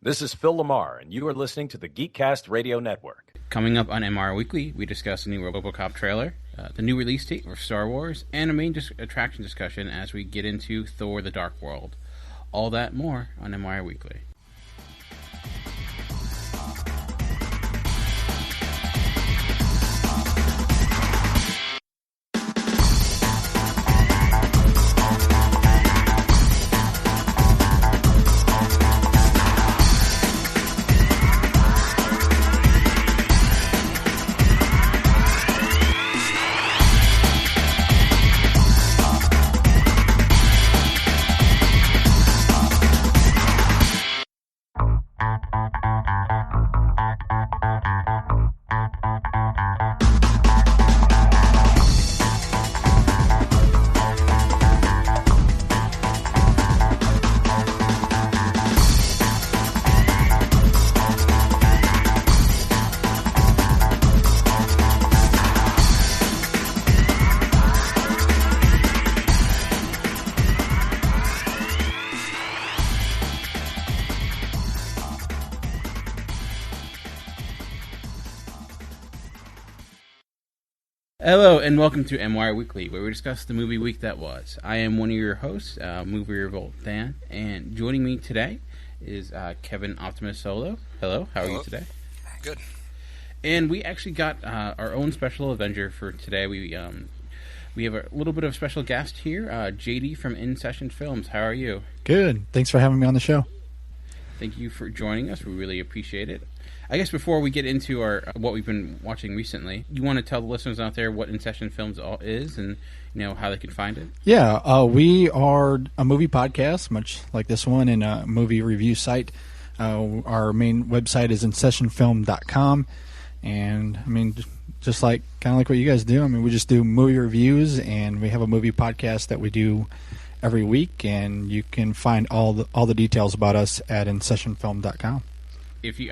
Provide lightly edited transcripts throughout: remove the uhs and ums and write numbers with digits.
This is Phil Lamar, and you are listening to the Geekcast Radio Network. Coming up on MWIRE Weekly, we discuss the new RoboCop trailer, the new release date for Star Wars, and a main attraction discussion as we get into Thor the Dark World. All that more on MWIRE Weekly. Hello, and welcome to MWIRE Weekly, where we discuss the movie week that was. I am one of your hosts, Movie Revolt Dan, and joining me today is Kevin Optimus Solo. Hello, how are you today? Good. And we actually got our own special Avenger for today. We have a little bit of a special guest here, JD from Insession Films. How are you? Good. Thanks for having me on the show. Thank you for joining us. We really appreciate it. I guess before we get into our what we've been watching recently, you want to tell the listeners out there what Insession Films is and how they can find it? Yeah, we are a movie podcast, much like this one, and a movie review site. Our main website is insessionfilm.com, and I mean, just like kind of like what you guys do. I mean, we just do movie reviews, and we have a movie podcast that we do every week, and you can find all the details about us at insessionfilm.com.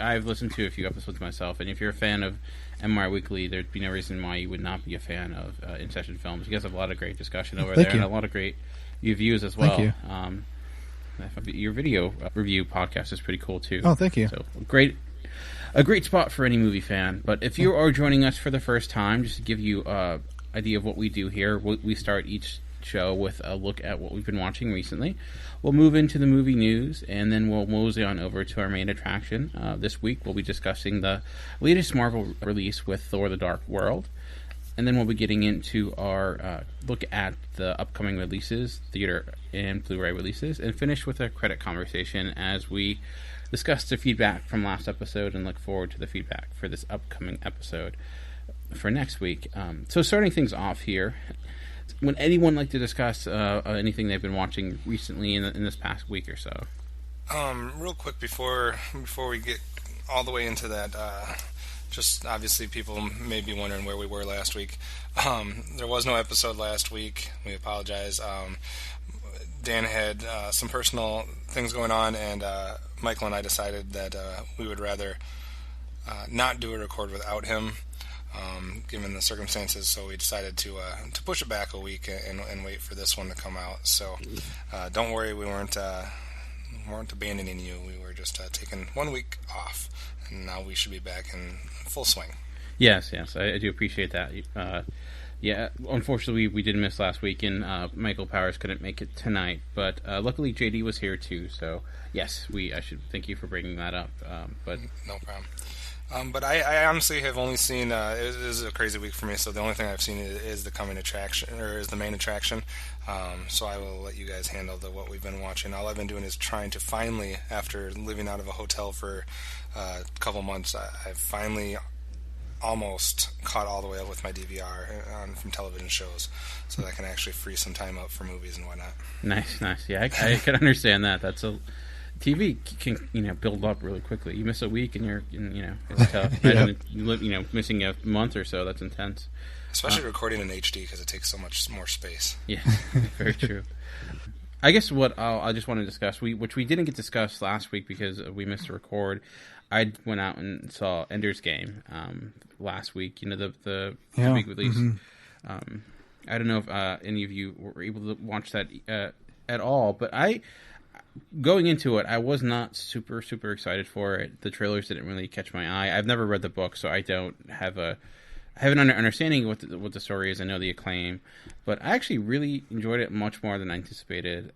I've listened to a few episodes myself, and if you're a fan of MWIRE Weekly, there'd be no reason why you would not be a fan of Insession Films. You guys have a lot of great discussion over there, and a lot of great reviews as well. Thank you. Your video review podcast is pretty cool too. Oh, thank you. So a great spot for any movie fan. But if you are joining us for the first time, just to give you an idea of what we do here, we start each show with a look at what we've been watching recently. We'll move into the movie news, and then we'll mosey on over to our main attraction. This week we'll be discussing the latest Marvel release with Thor the Dark World, and then we'll be getting into our look at the upcoming releases, theater and Blu-ray releases, and finish with a credit conversation as we discuss the feedback from last episode and look forward to the feedback for this upcoming episode for next week. So starting things off here, would anyone like to discuss anything they've been watching recently in this past week or so? Real quick before we get all the way into that, just obviously people may be wondering where we were last week. There was no episode last week. We apologize. Dan had some personal things going on, and Michael and I decided that we would rather not do a record without him. Given the circumstances, so we decided to push it back a week and wait for this one to come out. So don't worry, we weren't abandoning you. We were just taking 1 week off, and now we should be back in full swing. Yes, I do appreciate that. Yeah, unfortunately we did miss last week, and Michael Powers couldn't make it tonight, but luckily JD was here too. So yes, I should thank you for bringing that up. But no problem. But I honestly have only seen, it is a crazy week for me, so the only thing I've seen is the coming attraction, or is the main attraction. So I will let you guys handle what we've been watching. All I've been doing is trying to finally, after living out of a hotel for a couple months, I've finally almost caught all the way up with my DVR from television shows, so that I can actually free some time up for movies and whatnot. Nice. Yeah, I can understand that. That's TV can build up really quickly. You miss a week and it's tough. Yeah. Missing a month or so, that's intense. Especially recording in HD because it takes so much more space. Yeah, very true. I guess what I just want to discuss, which we didn't get discussed last week because we missed a record. I went out and saw Ender's Game last week. The big release. Mm-hmm. I don't know if any of you were able to watch that at all, but I going into it, I was not super excited for it. The trailers didn't really catch my eye. I've never read the book, so I don't have an understanding of what the story is. I know the acclaim, but I actually really enjoyed it much more than I anticipated.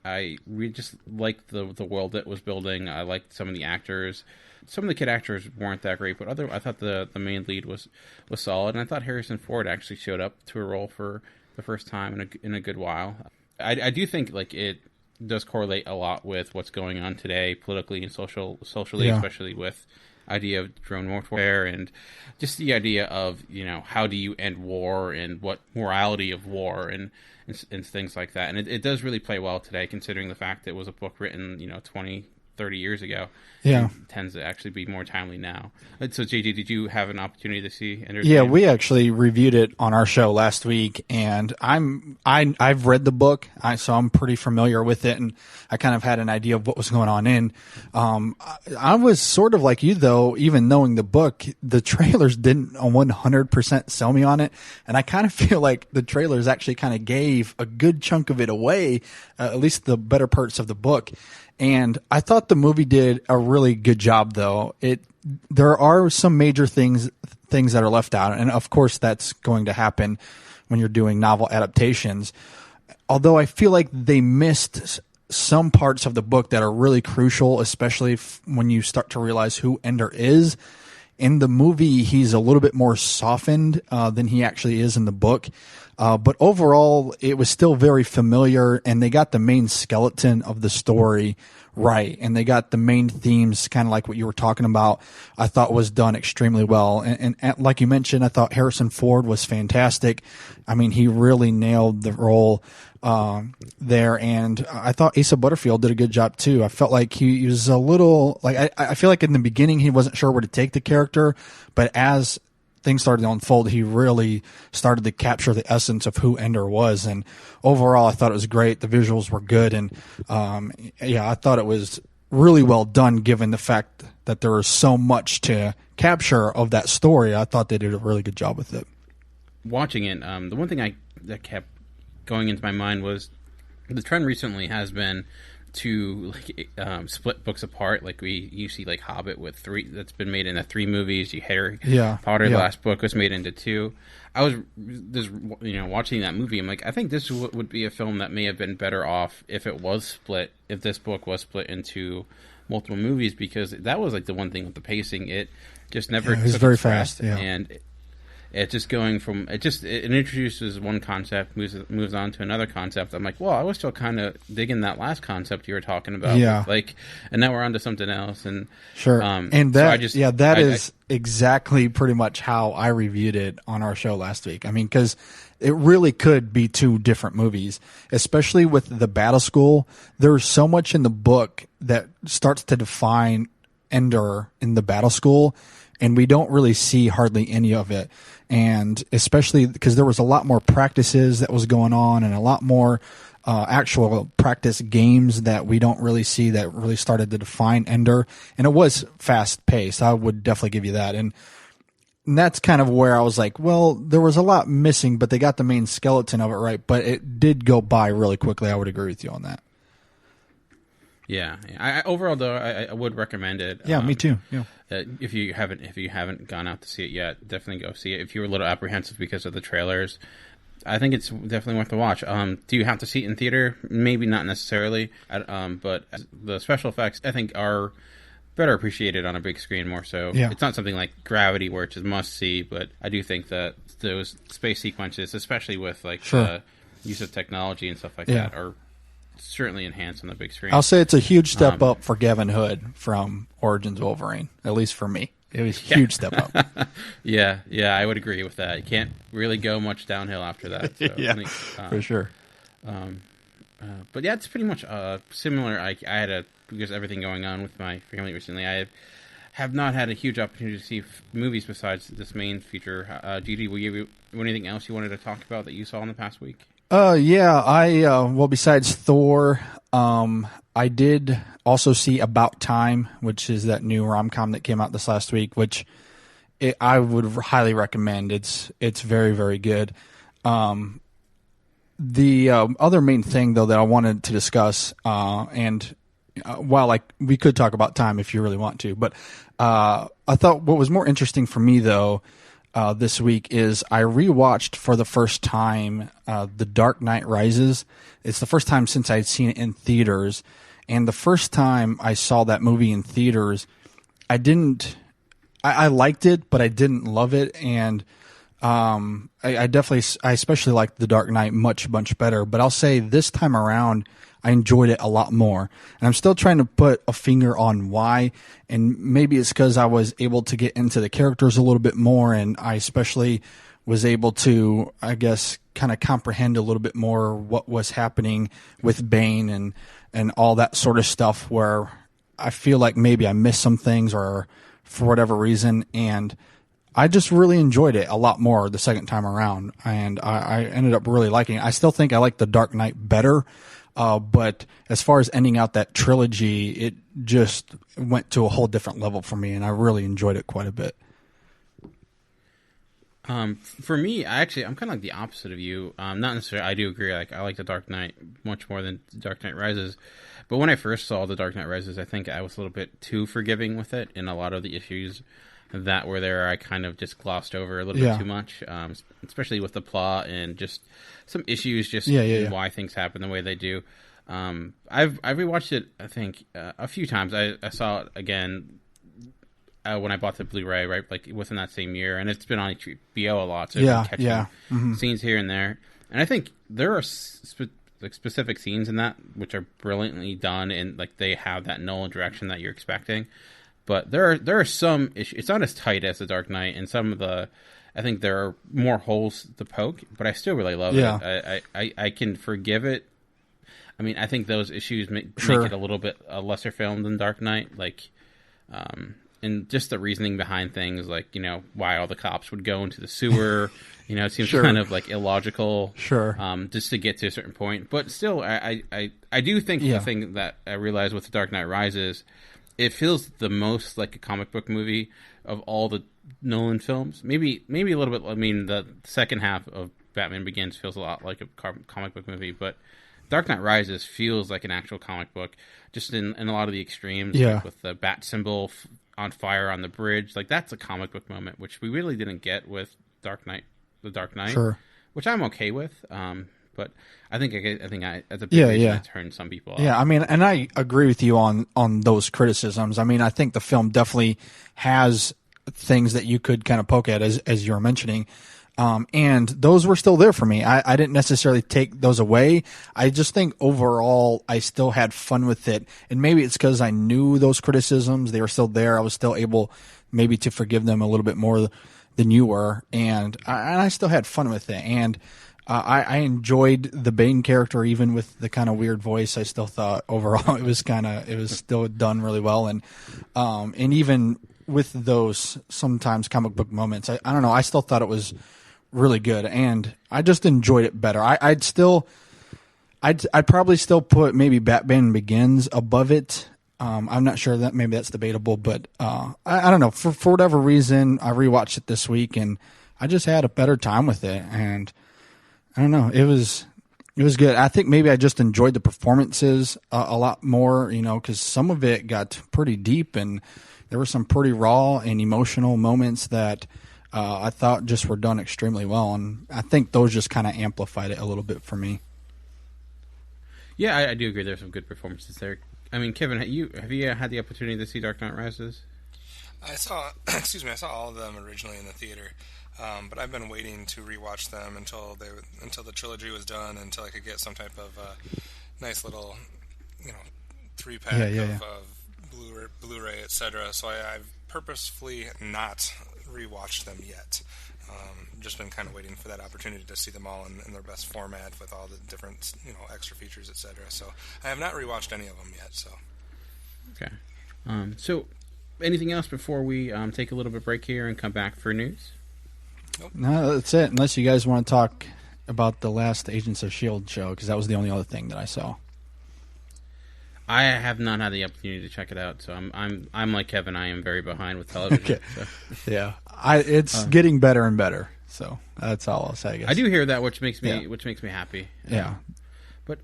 I really just liked the world it was building. I liked some of the actors. Some of the kid actors weren't that great, but I thought the main lead was solid, and I thought Harrison Ford actually showed up to a role for the first time in a good while. I do think like it does correlate a lot with what's going on today politically and socially, especially with idea of drone warfare and just the idea of, you know, how do you end war and what morality of war and things like that. And it does really play well today, considering the fact that it was a book written, 20, 30 years ago. Yeah. It tends to actually be more timely now. So, JJ, did you have an opportunity to see Ender's Yeah, Game? we actually reviewed it on our show last week, and I've read the book, so I'm pretty familiar with it, and I kind of had an idea of what was going on in. I was sort of like you, though, even knowing the book, the trailers didn't 100% sell me on it, and I kind of feel like the trailers actually kind of gave a good chunk of it away, at least the better parts of the book. And I thought the movie did a really good job, though. There are some major things that are left out, and of course that's going to happen when you're doing novel adaptations. Although I feel like they missed some parts of the book that are really crucial, especially when you start to realize who Ender is. In the movie, he's a little bit more softened than he actually is in the book. But overall, it was still very familiar, and they got the main skeleton of the story right. And they got the main themes, kind of like what you were talking about, I thought was done extremely well. And like you mentioned, I thought Harrison Ford was fantastic. I mean, he really nailed the role there. And I thought Asa Butterfield did a good job too. I felt like he was a little, like, I feel like in the beginning he wasn't sure where to take the character, but as things started to unfold, he really started to capture the essence of who Ender was. And overall, I thought it was great. The visuals were good. And I thought it was really well done, given the fact that there was so much to capture of that story. I thought they did a really good job with it. Watching it, the one thing that kept going into my mind was the trend recently has been to split books apart. Like you see like Hobbit with that's been made into 3 movies. Harry Potter, the last book, was made into 2. I was just watching that movie. I'm like, I think this would be a film that may have been better off if this book was split into multiple movies, because that was like the one thing with the pacing. It just never it was took very its breath, fast. Yeah. And it's just going from it introduces one concept, moves on to another concept. I'm like, well, I was still kind of digging that last concept you were talking about. Yeah. And now we're on to something else. And sure. And that is exactly pretty much how I reviewed it on our show last week. I mean, because it really could be 2 different movies, especially with the Battle School. There's so much in the book that starts to define Ender in the Battle School, and we don't really see hardly any of it. And especially because there was a lot more practices that was going on, and a lot more actual practice games that we don't really see that really started to define Ender. And it was fast paced. I would definitely give you that. And that's kind of where I was like, well, there was a lot missing, but they got the main skeleton of it right. But it did go by really quickly. I would agree with you on that. Yeah. Overall, though, I would recommend it. Yeah, me too. Yeah. If you haven't gone out to see it yet, definitely go see it. If you were a little apprehensive because of the trailers, I think it's definitely worth a watch. Do you have to see it in theater? Maybe not necessarily, but the special effects, I think, are better appreciated on a big screen more so. Yeah. It's not something like Gravity, where it's a must see, but I do think that those space sequences, especially with the use of technology and stuff like that, are certainly enhanced on the big screen. I'll say it's a huge step up for Gavin Hood from Origins Wolverine, at least for me. It was a huge step up. Yeah, I would agree with that. You can't really go much downhill after that. So for sure. But yeah, it's pretty much similar. I had because everything going on with my family recently, I have not had a huge opportunity to see movies besides this main feature. Gigi, were you anything else you wanted to talk about that you saw in the past week? Besides Thor, I did also see About Time, which is that new rom-com that came out this last week, which I would highly recommend. It's very, very good. The other main thing, though, that I wanted to discuss, and while we could talk about time if you really want to, but I thought what was more interesting for me, though, this week is I rewatched for the first time The Dark Knight Rises. It's the first time since I'd seen it in theaters, and the first time I saw that movie in theaters, I liked it, but I didn't love it, and I especially liked The Dark Knight much better. But I'll say this time around, I enjoyed it a lot more, and I'm still trying to put a finger on why. And maybe it's because I was able to get into the characters a little bit more, and I especially was able to, I guess, kind of comprehend a little bit more what was happening with Bane and all that sort of stuff. Where I feel like maybe I missed some things, or for whatever reason, and I just really enjoyed it a lot more the second time around, and I ended up really liking it. I still think I like The Dark Knight better, but as far as ending out that trilogy, it just went to a whole different level for me, and I really enjoyed it quite a bit. For me, I'm kind of like the opposite of you. Not necessarily. I do agree. I like The Dark Knight much more than The Dark Knight Rises. But when I first saw The Dark Knight Rises, I think I was a little bit too forgiving with it, and a lot of the issues that were there I kind of just glossed over a little bit too much, especially with the plot and just some issues why things happen the way they do. I've rewatched it, I think, a few times. I saw it again when I bought the Blu-ray, right, like within that same year, and it's been on HBO a lot, so I've been catching scenes here and there. And I think there are specific scenes in that which are brilliantly done, and like they have that Nolan direction that you're expecting. But there are some issues. It's not as tight as The Dark Knight, and I think there are more holes to poke. But I still really love it. I can forgive it. I mean, I think those issues make it a little bit a lesser film than Dark Knight, and just the reasoning behind things, like, you know, why all the cops would go into the sewer. You know, it seems kind of like illogical. Just to get to a certain point. But still, I do think the thing that I realized with The Dark Knight Rises, it feels the most like a comic book movie of all the Nolan films. Maybe a little bit. I mean, the second half of Batman Begins feels a lot like a comic book movie, but Dark Knight Rises feels like an actual comic book, just in a lot of the extremes, like with the bat symbol on fire on the bridge. Like, that's a comic book moment, which we really didn't get with The Dark Knight, which I'm okay with. But I think as a big reason it turned some people off. Yeah, I mean, and I agree with you on those criticisms. I mean, I think the film definitely has things that you could kind of poke at, as you were mentioning. And those were still there for me. I didn't necessarily take those away. I just think overall I still had fun with it. And maybe it's because I knew those criticisms. They were still there. I was still able maybe to forgive them a little bit more than you were. And I still had fun with it. And I enjoyed the Bane character, even with the kind of weird voice. I still thought overall it was still done really well. And even with those sometimes comic book moments, I don't know, I still thought it was really good, and I just enjoyed it better. I'd probably still put maybe Batman Begins above it. I'm not sure, that maybe that's debatable, but I don't know. For whatever reason, I rewatched it this week, and I just had a better time with it. And I don't know, it was good. I think maybe I just enjoyed the performances a lot more, you know, because some of it got pretty deep, and there were some pretty raw and emotional moments that I thought just were done extremely well, and I think those just kind of amplified it a little bit for me. Yeah, I do agree. There's some good performances there. I mean, Kevin, have you had the opportunity to see Dark Knight Rises? I saw all of them originally in the theater, but I've been waiting to rewatch them until the trilogy was done, until I could get some type of nice little, 3-pack of Blu-ray, etc. So I've purposefully not rewatched them yet. Just been kind of waiting for that opportunity to see them all in their best format with all the different, extra features, etc. So I have not rewatched any of them yet. So okay. So anything else before we take a little bit of break here and come back for news? Nope. No, that's it. Unless you guys want to talk about the last Agents of S.H.I.E.L.D. show, because that was the only other thing that I saw. I have not had the opportunity to check it out, so I'm like Kevin. I am very behind with television. Okay. So. Yeah, it's getting better and better. So that's all I'll say, I guess. I do hear that, which makes me happy. Yeah. But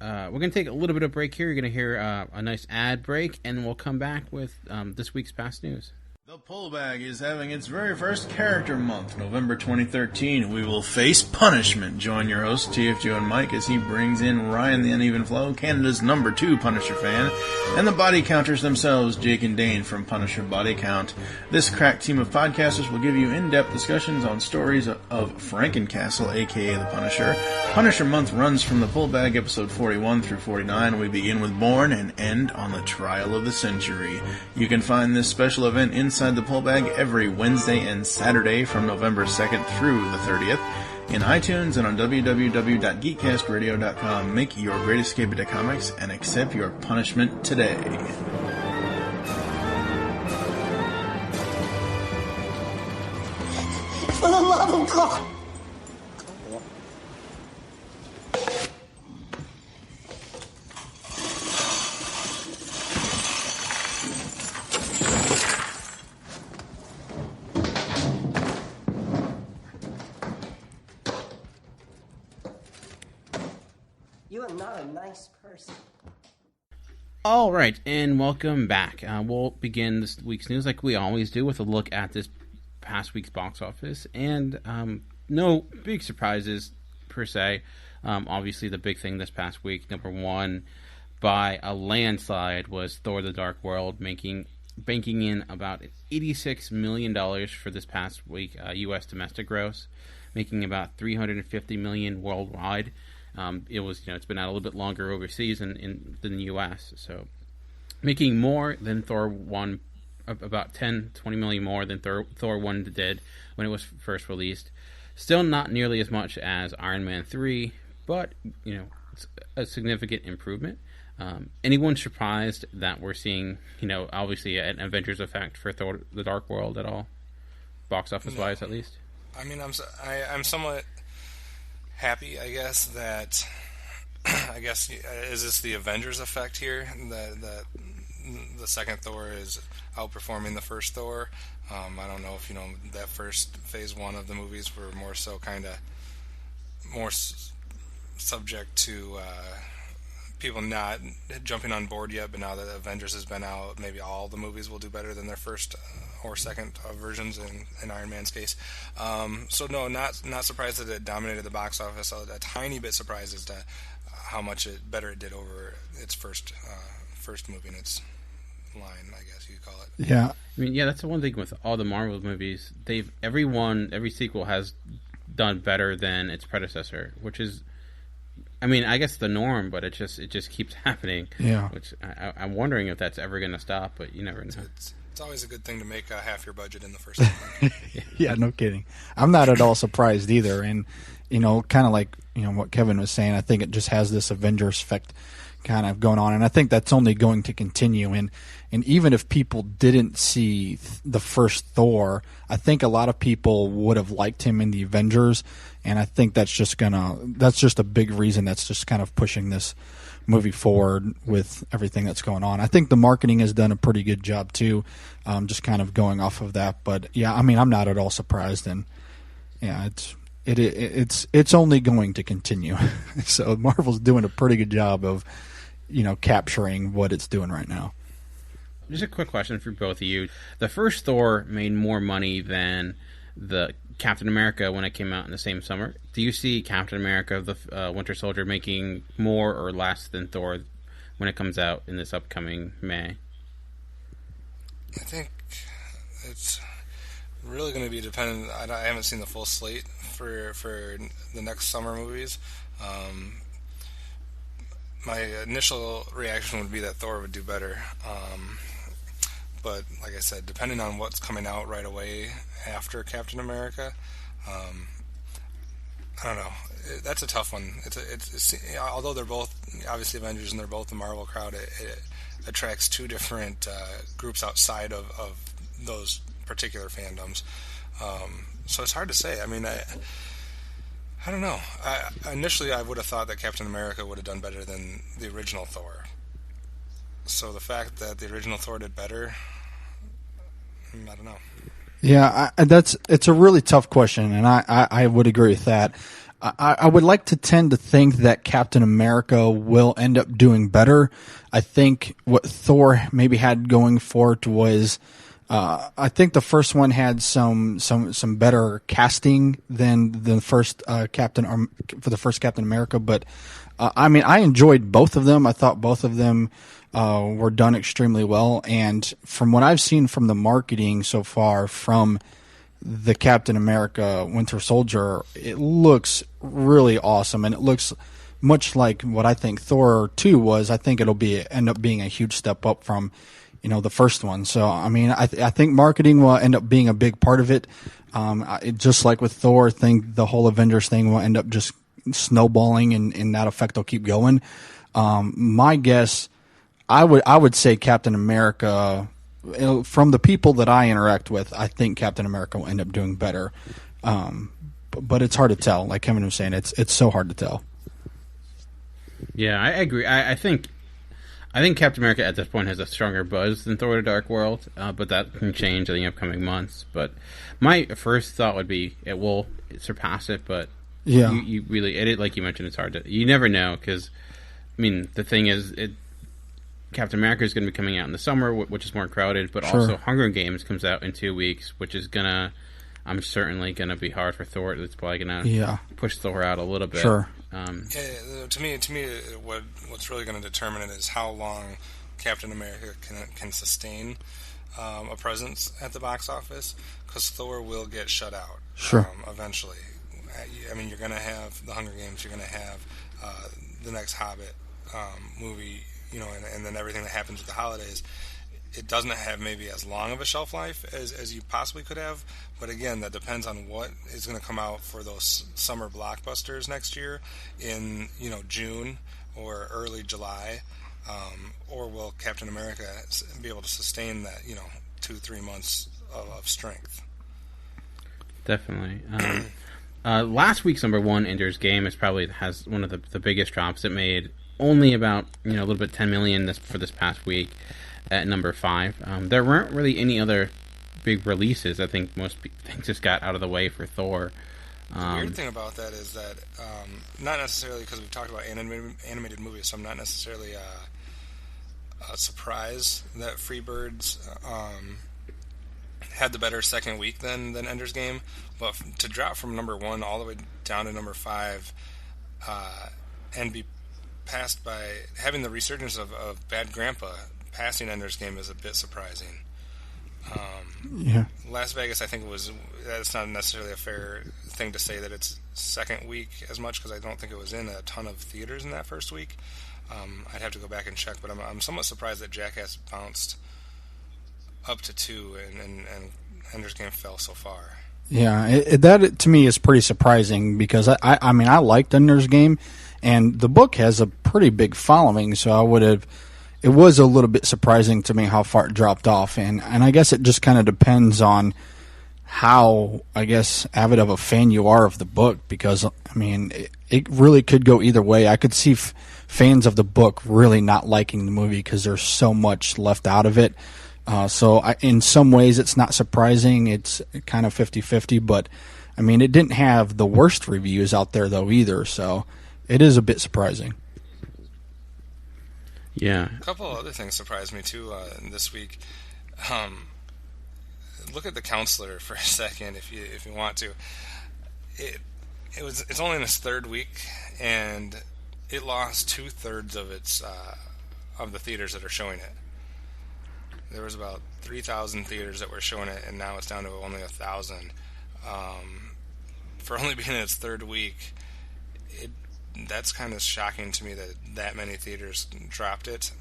we're going to take a little bit of break here. You're going to hear a nice ad break, and we'll come back with this week's past news. The Pull Bag is having its very first character month, November 2013. We will face punishment. Join your host, TFG and Mike, as he brings in Ryan the Uneven Flow, Canada's #2 Punisher fan, and the body counters themselves, Jake and Dane from Punisher Body Count. This crack team of podcasters will give you in-depth discussions on stories of Frankencastle, aka the Punisher. Punisher Month runs from the Pull Bag episode 41 through 49. We begin with Born and end on the Trial of the Century. You can find this special event inside the Pull Bag every Wednesday and Saturday from November 2nd through the 30th in iTunes and on www.geekcastradio.com. Make your great escape into comics and accept your punishment today. For the love of God! You are not a nice person. All right, and welcome back. We'll begin this week's news like we always do with a look at this past week's box office, and no big surprises per se. Obviously, the big thing this past week, number one by a landslide, was Thor the Dark World, banking in about $86 million for this past week, U.S. domestic gross, making about $350 million worldwide. It's been out a little bit longer overseas than the U.S., so making more than Thor 1, about 10-20 million more than Thor 1 did when it was first released. Still not nearly as much as Iron Man 3, but it's a significant improvement. Anyone surprised that we're seeing obviously an Avengers effect for Thor the Dark World at all, box office wise at least? I mean, I'm somewhat happy, I guess, that is this the Avengers effect here, that the second Thor is outperforming the first Thor. I don't know if that first phase 1 of the movies were more so kind of more subject to people not jumping on board yet, but now that Avengers has been out, maybe all the movies will do better than their first or second versions in Iron Man's case. So no, not surprised that it dominated the box office. A tiny bit surprised as to how much better it did over its first movie in its line, I guess you could call it. Yeah. I mean, that's the one thing with all the Marvel movies. Every sequel has done better than its predecessor, which is, I mean, I guess the norm, but it just keeps happening. Yeah. Which I'm wondering if that's ever going to stop, but you never know. It's always a good thing to make half your budget in the first one. Yeah, no kidding. I'm not at all surprised either. And, kind of like, what Kevin was saying, I think it just has this Avengers effect kind of going on. And I think that's only going to continue. And even if people didn't see the first Thor, I think a lot of people would have liked him in the Avengers. And I think that's just a big reason that's just kind of pushing this movie forward with everything that's going on. I think the marketing has done a pretty good job too, just kind of going off of that. But yeah, I mean, I'm not at all surprised, and yeah, it's only going to continue. So Marvel's doing a pretty good job of capturing what it's doing right now. Just a quick question for both of you. The first Thor made more money than the Captain America when it came out in the same summer. Do you see Captain America, the Winter Soldier, making more or less than Thor when it comes out in this upcoming May? I think it's really going to be dependent. I haven't seen the full slate for the next summer movies. My initial reaction would be that Thor would do better. But like I said, depending on what's coming out right away after Captain America, I don't know. That's a tough one. It's although they're both obviously Avengers and they're both the Marvel crowd, it attracts two different groups outside of those particular fandoms. So it's hard to say. I mean, I don't know. Initially, I would have thought that Captain America would have done better than the original Thor. So the fact that the original Thor did better, I don't know. Yeah, it's a really tough question, and I would agree with that. I would like to tend to think that Captain America will end up doing better. I think what Thor maybe had going for it was, I think the first one had some better casting than the first Captain America. But I mean, I enjoyed both of them. I thought both of them were done extremely well. And from what I've seen from the marketing so far from the Captain America Winter Soldier, it looks really awesome, and it looks much like what I think Thor 2 was. I think it'll end up being a huge step up from, the first one. So, I mean, I think marketing will end up being a big part of it. Just like with Thor, I think the whole Avengers thing will end up just snowballing, and that effect will keep going. My guess, I would say Captain America. From the people that I interact with, I think Captain America will end up doing better. But it's hard to tell. Like Kevin was saying, it's so hard to tell. Yeah, I agree. I think Captain America at this point has a stronger buzz than Thor the Dark World, but that can change in the upcoming months. But my first thought would be it will surpass it, but yeah, you really, like you mentioned, it's hard to. You never know, because I mean the thing is, Captain America is going to be coming out in the summer, which is more crowded, but sure. Also Hunger Games comes out in 2 weeks, which is I'm certainly gonna be hard for Thor. It's probably gonna push Thor out a little bit. Sure. To me, what's really going to determine it is how long Captain America can sustain a presence at the box office, because Thor will get shut out. Sure. Eventually. I mean, you're going to have the Hunger Games. You're going to have the next Hobbit movie. And then everything that happens with the holidays. It doesn't have maybe as long of a shelf life as you possibly could have, but again, that depends on what is going to come out for those summer blockbusters next year in June or early July, or will Captain America be able to sustain that 2-3 months of strength? Definitely. Last week's number one, Ender's Game, has one of the biggest drops. It made only about a little bit 10 million for this past week at number 5. There weren't really any other big releases. I think most things just got out of the way for Thor. The weird thing about that is that not necessarily, because we've talked about animated movies, so I'm not necessarily surprised that Freebirds had the better second week than Ender's Game, but to drop from number 1 all the way down to number 5 and be passed by having the resurgence of Bad Grandpa passing Ender's Game is a bit surprising. Las Vegas, I think that's not necessarily a fair thing to say that it's second week as much, because I don't think it was in a ton of theaters in that first week. I'd have to go back and check, but I'm somewhat surprised that Jackass bounced up to 2 and Ender's Game fell so far. Yeah, that to me is pretty surprising, because I mean, I liked Ender's Game, and the book has a pretty big following, so it was a little bit surprising to me how far it dropped off, and I guess it just kind of depends on how, I guess, avid of a fan you are of the book, because, I mean, it really could go either way. I could see fans of the book really not liking the movie because there's so much left out of it. In some ways it's not surprising. It's kind of 50-50, but, I mean, it didn't have the worst reviews out there, though, either, so it is a bit surprising. Yeah. A couple other things surprised me too this week. Look at The Counselor for a second, if you want to. It's only in its third week, and it lost 2/3 of its of the theaters that are showing it. There was about 3,000 theaters that were showing it, and now it's down to only 1,000. For only being in its third week, that's kind of shocking to me that many theaters dropped it.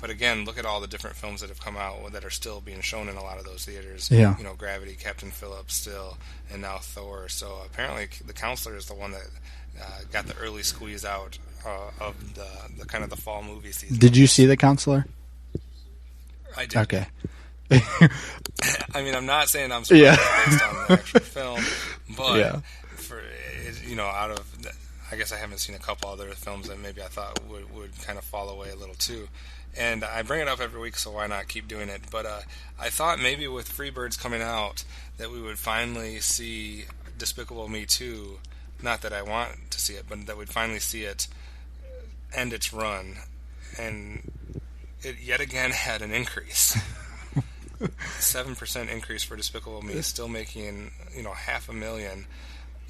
But again, look at all the different films that have come out that are still being shown in a lot of those theaters. Yeah. Gravity, Captain Phillips still, and now Thor. So apparently The Counselor is the one that got the early squeeze out of the kind of the fall movie season. Did you see The Counselor? I did. Okay. I mean, I'm not saying I'm surprised based on the actual film, but out of, I guess I haven't seen a couple other films that maybe I thought would kind of fall away a little too. And I bring it up every week, so why not keep doing it? But I thought maybe with Freebirds coming out that we would finally see Despicable Me 2. Not that I want to see it, but that we'd finally see it end its run. And it yet again had an increase. 7% increase for Despicable Me, still making, $500,000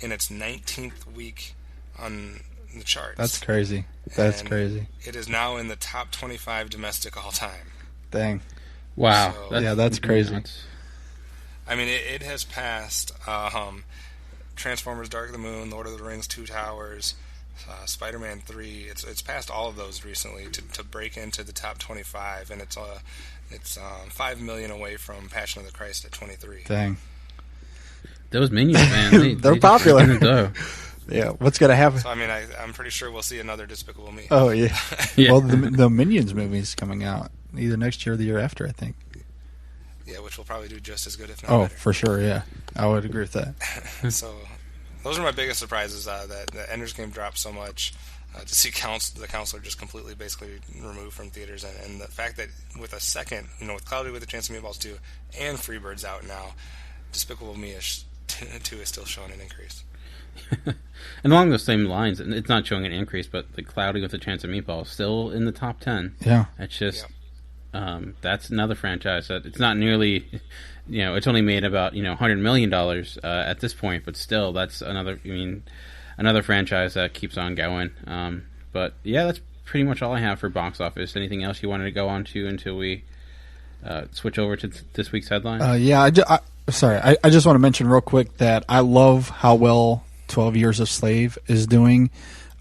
in its 19th week on the charts. That's crazy. That's And crazy. it is now in the top 25 domestic all time. Dang. Wow. So- That's crazy. nuts. I mean, it has passed Transformers: Dark of the Moon, Lord of the Rings: Two Towers, Spider-Man 3. It's passed all of those recently to break into the top 25, and it's 5 million away from Passion of the Christ at 23. Dang. Those Minions, man, They're just popular. gonna go. Yeah. What's gonna happen? So I mean, I'm pretty sure we'll see another Despicable Me. Oh yeah. Yeah. Well, the Minions movie is coming out either next year or the year after, I think. Yeah, which will probably do just as good, if not Oh, better. for sure. Yeah, I would agree with that. So those are my biggest surprises. That Ender's Game dropped so much. To see the counselor just completely, basically removed from theaters, and the fact that with a second, with Cloudy with a Chance of Meatballs 2 and Freebirds out now, Despicable Me 2 is still showing an increase. And along those same lines, and it's not showing an increase, but the Cloudy with a Chance of Meatballs still in the top 10. Yeah. It's just that's another franchise that it's not nearly, it's only made about $100 million at this point, but still that's another franchise that keeps on going. But yeah, that's pretty much all I have for box office. Anything else you wanted to go on to until we switch over to this week's headline? I just want to mention real quick that I love how well 12 Years a Slave is doing.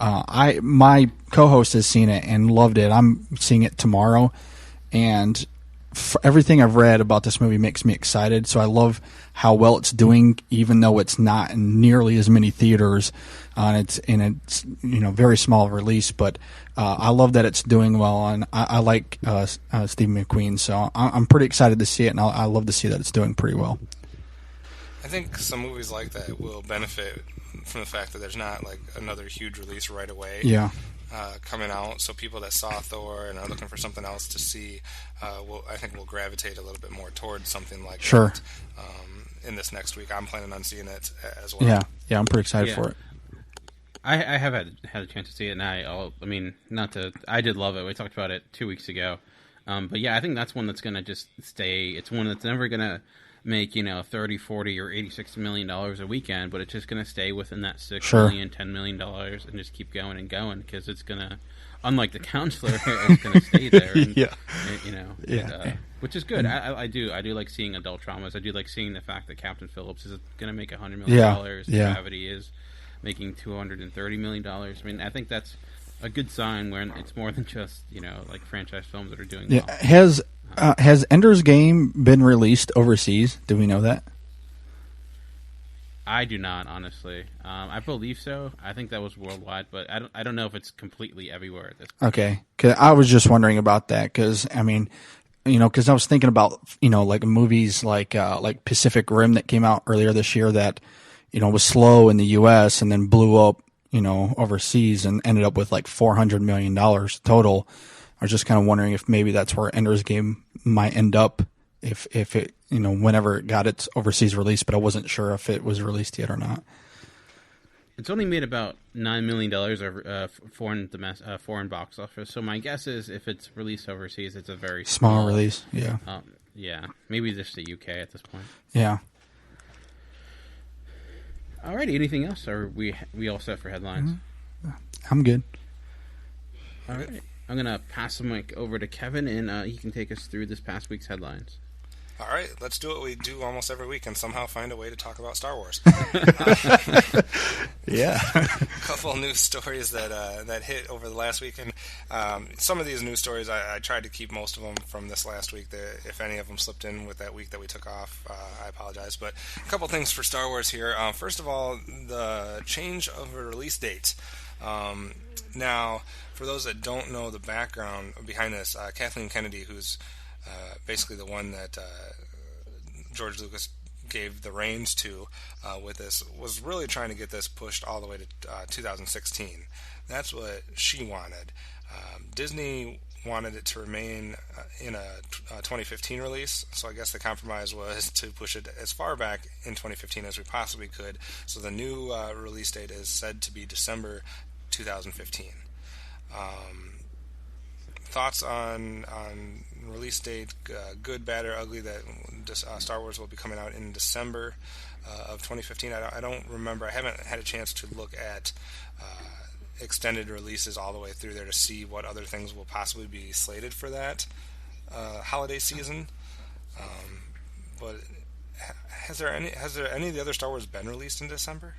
My co-host has seen it and loved it. I'm seeing it tomorrow, and everything I've read about this movie makes me excited. So I love how well it's doing, even though it's not in nearly as many theaters. It's very small release, but I love that it's doing well, and I like Steve McQueen, so I'm pretty excited to see it, and I love to see that it's doing pretty well. I think some movies like that will benefit from the fact that there's not like another huge release right away. Yeah. Coming out, so people that saw Thor and are looking for something else to see, I think will gravitate a little bit more towards something like Sure. that. In this next week, I'm planning on seeing it as well. Yeah, I'm pretty excited for it. I have had a chance to see it, and I did love it. We talked about it 2 weeks ago, but yeah, I think that's one that's going to just stay. It's one that's never going to make 30, 40, or $86 million a weekend, but it's just going to stay within that $6 million, $10 million, and just keep going and going, because it's going to, unlike The Counselor, it's going to stay there. And, which is good. I do like seeing adult dramas. I do like seeing the fact that Captain Phillips is going to make $100 million. Gravity is making $230 million. I mean, I think that's a good sign when it's more than just like franchise films that are doing well. Has Ender's Game been released overseas? Do we know that? I do not, honestly. I believe so. I think that was worldwide, but I don't know if it's completely everywhere at this point. Okay, 'cause I was just wondering about that, because I mean, because I was thinking about like movies like Pacific Rim that came out earlier this year that was slow in the U.S. and then blew up overseas and ended up with like $400 million total. I was just kind of wondering if maybe that's where Ender's Game might end up if it whenever it got its overseas release, but I wasn't sure if it was released yet or not. It's only made about $9 million over foreign box office. So my guess is if it's released overseas, it's a very Small release. Yeah. Yeah, maybe just the UK at this point. Yeah. Alrighty, anything else? Or are we all set for headlines? I'm good. All right. I'm going to pass the mic over to Kevin, and he can take us through this past week's headlines. All right, let's do what we do almost every week and somehow find a way to talk about Star Wars. Yeah. A couple of news stories that hit over the last week, and some of these news stories I tried to keep most of them from this last week. If any of them slipped in with that week that we took off, I apologize. But a couple things for Star Wars here. First of all, the change of a release date. Now, for those that don't know the background behind this, Kathleen Kennedy, who's basically the one that George Lucas gave the reins to with this, was really trying to get this pushed all the way to 2016. That's what she wanted. Disney wanted it to remain in a 2015 release. So I guess the compromise was to push it as far back in 2015 as we possibly could. So the new release date is said to be December 2015. Thoughts on release date, good, bad, or ugly, that Star Wars will be coming out in December of 2015. I don't remember. I haven't had a chance to look at extended releases all the way through there to see what other things will possibly be slated for that holiday season. But has there any of the other Star Wars been released in December?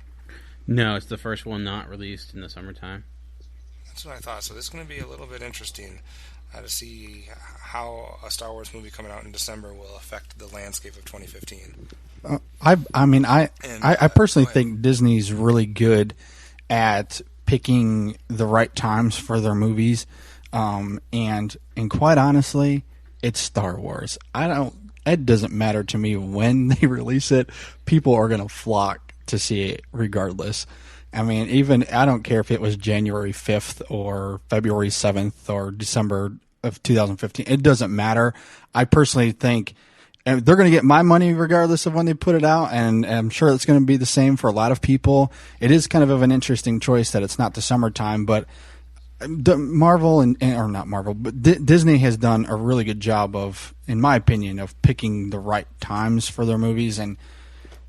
No, it's the first one not released in the summertime. That's what I thought. So this is going to be a little bit interesting to see how a Star Wars movie coming out in December will affect the landscape of 2015. I personally think Disney's really good at picking the right times for their movies, and quite honestly, it's Star Wars. It doesn't matter to me when they release it. People are going to flock to see it regardless. I mean, even I don't care if it was January 5th or February 7th or December of 2015. It doesn't matter. I personally think they're going to get my money regardless of when they put it out, and I'm sure it's going to be the same for a lot of people. It is kind of an interesting choice that it's not the summertime, but Marvel or not Marvel, but Disney has done a really good job of, in my opinion, of picking the right times for their movies, and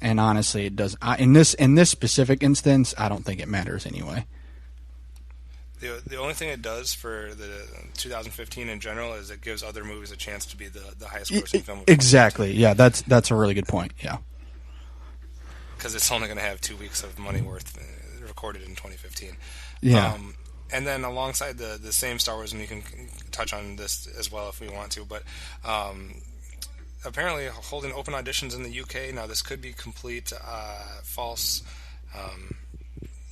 honestly, it does. In this specific instance, I don't think it matters anyway. The only thing it does for the 2015 in general is it gives other movies a chance to be the highest grossing film. Exactly. Yeah, that's a really good point. Yeah. Because it's only going to have 2 weeks of money worth recorded in 2015. Yeah. And then alongside the same Star Wars, and you can touch on this as well if we want to, but apparently holding open auditions in the UK. Now this could be complete false,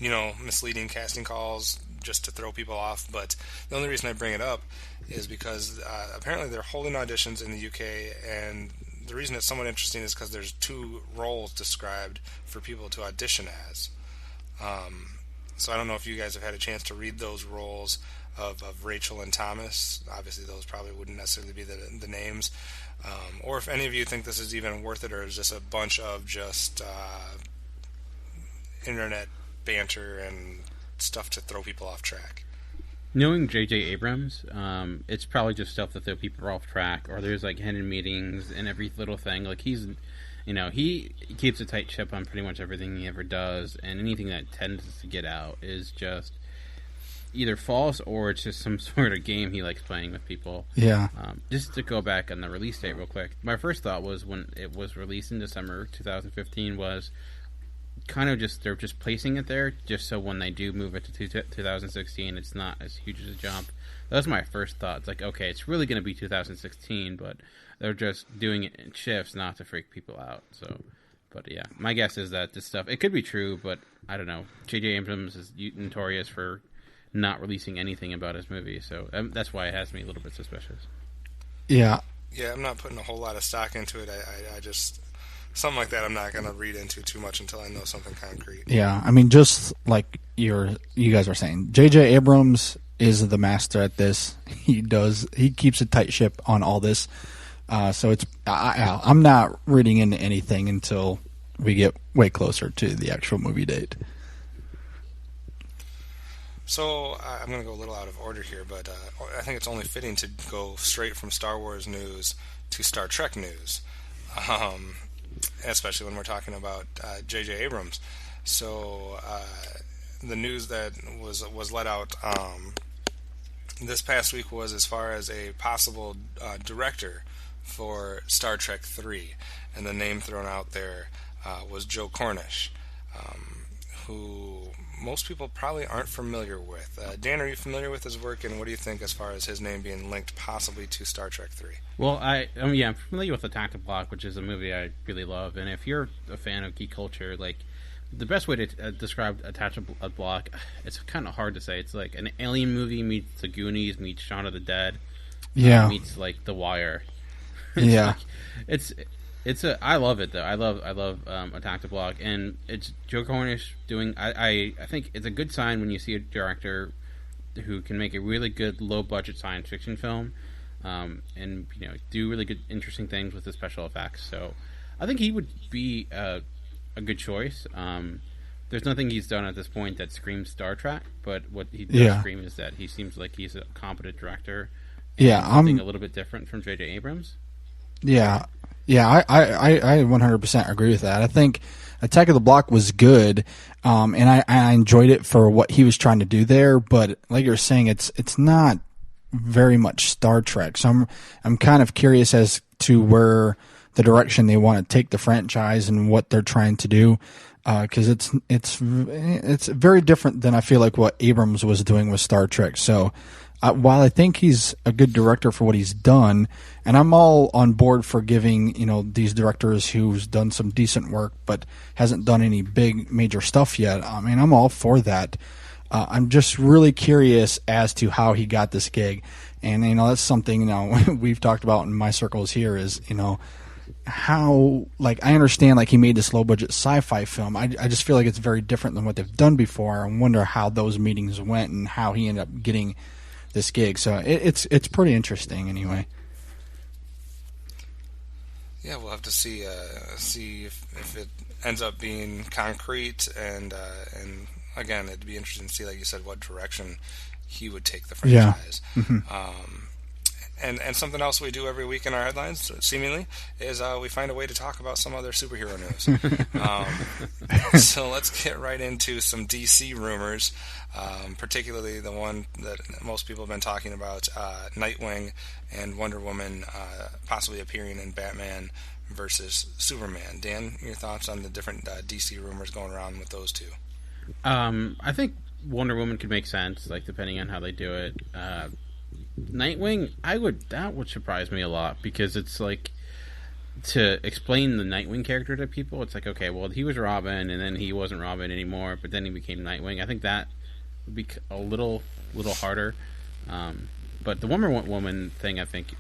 misleading casting calls just to throw people off, but the only reason I bring it up is because apparently they're holding auditions in the UK, and the reason it's somewhat interesting is because there's 2 roles described for people to audition as. So I don't know if you guys have had a chance to read those roles of Rachel and Thomas. Obviously those probably wouldn't necessarily be the names, or if any of you think this is even worth it, or is just a bunch of just internet banter and stuff to throw people off track. Knowing J.J. Abrams, it's probably just stuff to throw people off track, or there's like hidden meetings and every little thing. Like he keeps a tight ship on pretty much everything he ever does, and anything that tends to get out is just either false or it's just some sort of game he likes playing with people. Yeah. Just to go back on the release date real quick, my first thought was when it was released in December 2015 was kind of just they're just placing it there just so when they do move it to 2016 it's not as huge as a jump. That was my first thought. It's like, okay, it's really going to be 2016, but they're just doing it in shifts not to freak people out. So, but yeah, my guess is that this stuff, it could be true, but I don't know. J.J. Abrams is notorious for not releasing anything about his movie, so that's why it has me a little bit suspicious. Yeah. Yeah, I'm not putting a whole lot of stock into it. I just... Something like that I'm not going to read into too much until I know something concrete. Yeah, I mean, just like you guys are saying, J.J. Abrams is the master at this. He keeps a tight ship on all this. So I'm not reading into anything until we get way closer to the actual movie date. So I'm going to go a little out of order here, but I think it's only fitting to go straight from Star Wars news to Star Trek news. Especially when we're talking about J.J. Abrams. So the news that was let out this past week was as far as a possible director for Star Trek 3, and the name thrown out there was Joe Cornish, who most people probably aren't familiar with. Dan, are you familiar with his work, and what do you think as far as his name being linked possibly to Star Trek 3? Well, I'm familiar with Attack the Block, which is a movie I really love, and if you're a fan of geek culture, like, the best way to describe Attack the Block, it's kind of hard to say. It's like an alien movie meets The Goonies meets Shaun of the Dead, meets like The Wire. I love it though. I love Attack the Block, and it's Joe Cornish doing. I think it's a good sign when you see a director who can make a really good low budget science fiction film, and do really good interesting things with the special effects. So I think he would be a good choice. There's nothing he's done at this point that screams Star Trek, but what he does scream is that he seems like he's a competent director. Something a little bit different from J.J. Abrams. Yeah, I 100% agree with that. I think Attack of the Block was good, and I enjoyed it for what he was trying to do there. But like you're saying, it's not very much Star Trek. So I'm kind of curious as to where the direction they want to take the franchise and what they're trying to do. Because it's very different than I feel like what Abrams was doing with Star Trek. So while I think he's a good director for what he's done, and I'm all on board for giving these directors who's done some decent work but hasn't done any big major stuff yet. I mean, I'm all for that. I'm just really curious as to how he got this gig, and that's something we've talked about in my circles here is how, like, I understand, like, he made this low-budget sci-fi film. I just feel like it's very different than what they've done before. I wonder how those meetings went and how he ended up getting this gig. So it's pretty interesting anyway. Yeah, we'll have to see if it ends up being concrete, and again, it'd be interesting to see, like you said, what direction he would take the franchise. Yeah. Mm-hmm. And something else we do every week in our headlines, seemingly, is we find a way to talk about some other superhero news. So let's get right into some DC rumors, particularly the one that most people have been talking about, Nightwing and Wonder Woman possibly appearing in Batman versus Superman. Dan, your thoughts on the different DC rumors going around with those two? I think Wonder Woman could make sense, like, depending on how they do it. Nightwing, that would surprise me a lot, because it's like, to explain the Nightwing character to people, it's like, okay, well, he was Robin, and then he wasn't Robin anymore, but then he became Nightwing. I think that would be a little harder. But the Wonder Woman thing, I think,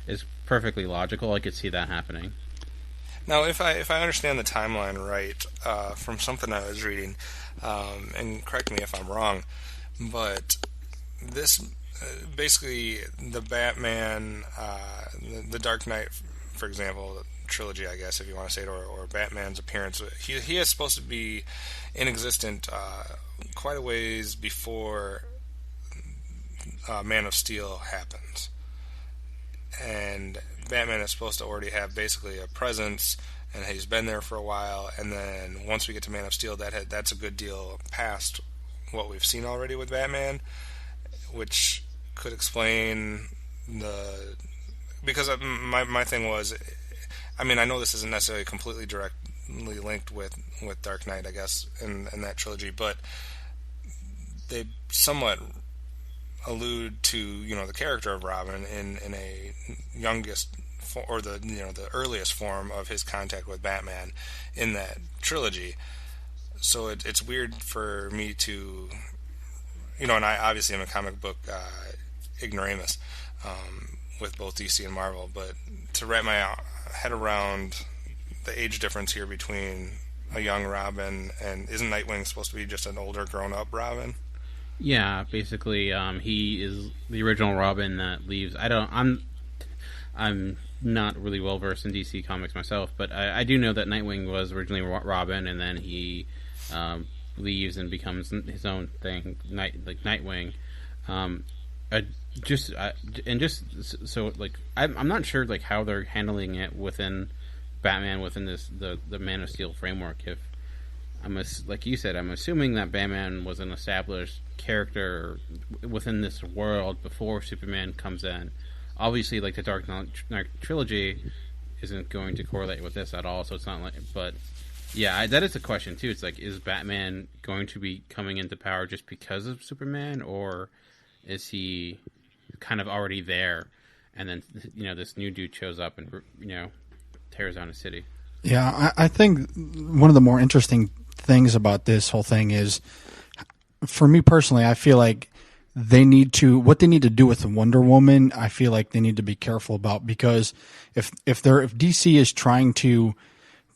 is perfectly logical. I could see that happening. Now, if I understand the timeline right, from something I was reading, and correct me if I'm wrong, but this basically the Batman, the Dark Knight, for example, trilogy, I guess, if you want to say it, or Batman's appearance, he is supposed to be in existence quite a ways before Man of Steel happens, and Batman is supposed to already have basically a presence, and he's been there for a while, and then once we get to Man of Steel, that's a good deal past what we've seen already with Batman, which could explain because my thing was, I mean, I know this isn't necessarily completely directly linked with Dark Knight, I guess, in that trilogy, but they somewhat allude to the character of Robin in a youngest or the earliest form of his contact with Batman in that trilogy. So it's weird for me to, and I obviously am a comic book ignoramus with both DC and Marvel, but to wrap my head around the age difference here between a young Robin and isn't Nightwing supposed to be just an older, grown-up Robin? Yeah, basically, he is the original Robin that leaves. I'm not really well versed in DC comics myself, but I do know that Nightwing was originally Robin, and then he leaves and becomes his own thing, Nightwing. So I'm not sure like how they're handling it within Batman, within the Man of Steel framework. If like you said, I'm assuming that Batman was an established character within this world before Superman comes in. Obviously, like the Dark Knight trilogy isn't going to correlate with this at all, so it's not like. But yeah, that is a question too. It's like, is Batman going to be coming into power just because of Superman, or is he kind of already there, and then this new dude shows up and tears down a city? Yeah, I think one of the more interesting things about this whole thing is, for me personally, I feel like what they need to do with Wonder Woman, I feel like they need to be careful about, because if DC is trying to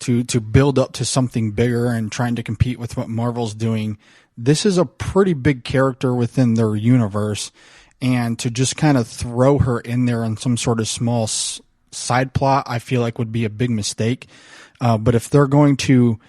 to build up to something bigger and trying to compete with what Marvel's doing. This is a pretty big character within their universe, and to just kind of throw her in there on some sort of small side plot, I feel like would be a big mistake. But if they're going to,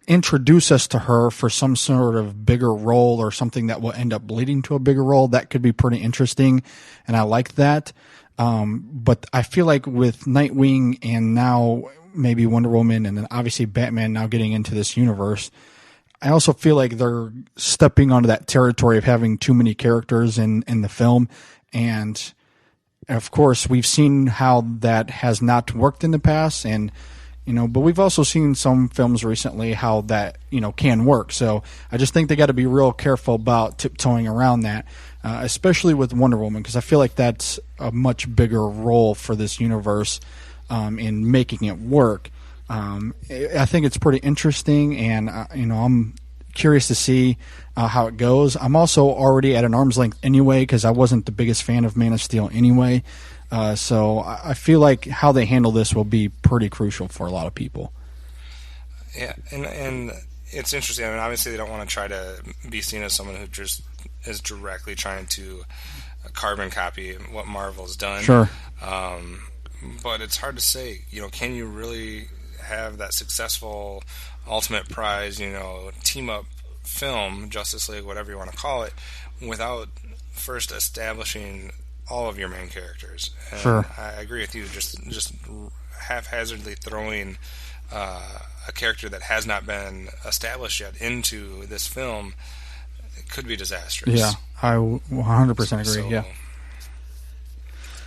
introduce us to her for some sort of bigger role or something that will end up leading to a bigger role, that could be pretty interesting. And I like that. But I feel like with Nightwing and now maybe Wonder Woman and then obviously Batman now getting into this universe, I also feel like they're stepping onto that territory of having too many characters in the film. And of course, we've seen how that has not worked in the past, and but we've also seen some films recently how that can work. So I just think they got to be real careful about tiptoeing around that, especially with Wonder Woman, because I feel like that's a much bigger role for this universe in making it work. I think it's pretty interesting, and I'm curious to see how it goes. I'm also already at an arm's length anyway because I wasn't the biggest fan of Man of Steel anyway. So I feel like how they handle this will be pretty crucial for a lot of people. Yeah, and it's interesting. I mean, obviously they don't want to try to be seen as someone who just is directly trying to carbon copy what Marvel's done. Sure. But it's hard to say, can you really have that successful Ultimate Prize, team-up film, Justice League, whatever you want to call it, without first establishing all of your main characters? And sure. I agree with you. Just haphazardly throwing a character that has not been established yet into this film, it could be disastrous. Yeah, I 100% agree. So, yeah.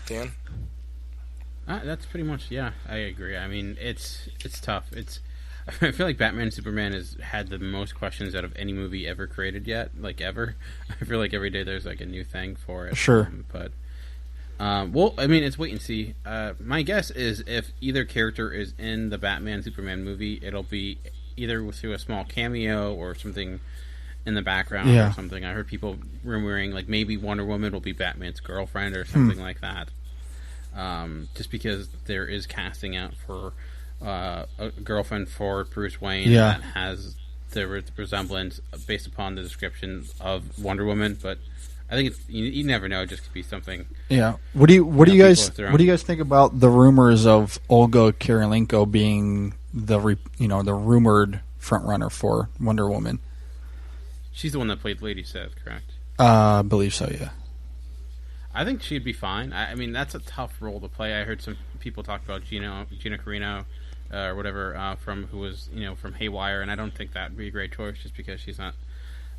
Dan? That's pretty much, yeah, I agree. I mean, it's tough. I feel like Batman and Superman has had the most questions out of any movie ever created yet, like ever. I feel like every day there's like a new thing for it. Sure. Well, I mean, it's wait and see. My guess is if either character is in the Batman Superman movie, it'll be either through a small cameo or something in the background or something. I heard people rumoring like maybe Wonder Woman will be Batman's girlfriend or something like that. Just because there is casting out for a girlfriend for Bruce Wayne that has the resemblance based upon the description of Wonder Woman, but I think it's you never know. It just could be something. Yeah. What do you guys think about the rumors of Olga Kurylenko being the rumored front runner for Wonder Woman? She's the one that played Lady Sif, correct? I believe so. Yeah. I think she'd be fine. I mean, that's a tough role to play. I heard some people talk about Gina Carino or whatever who was from Haywire, and I don't think that'd be a great choice just because she's not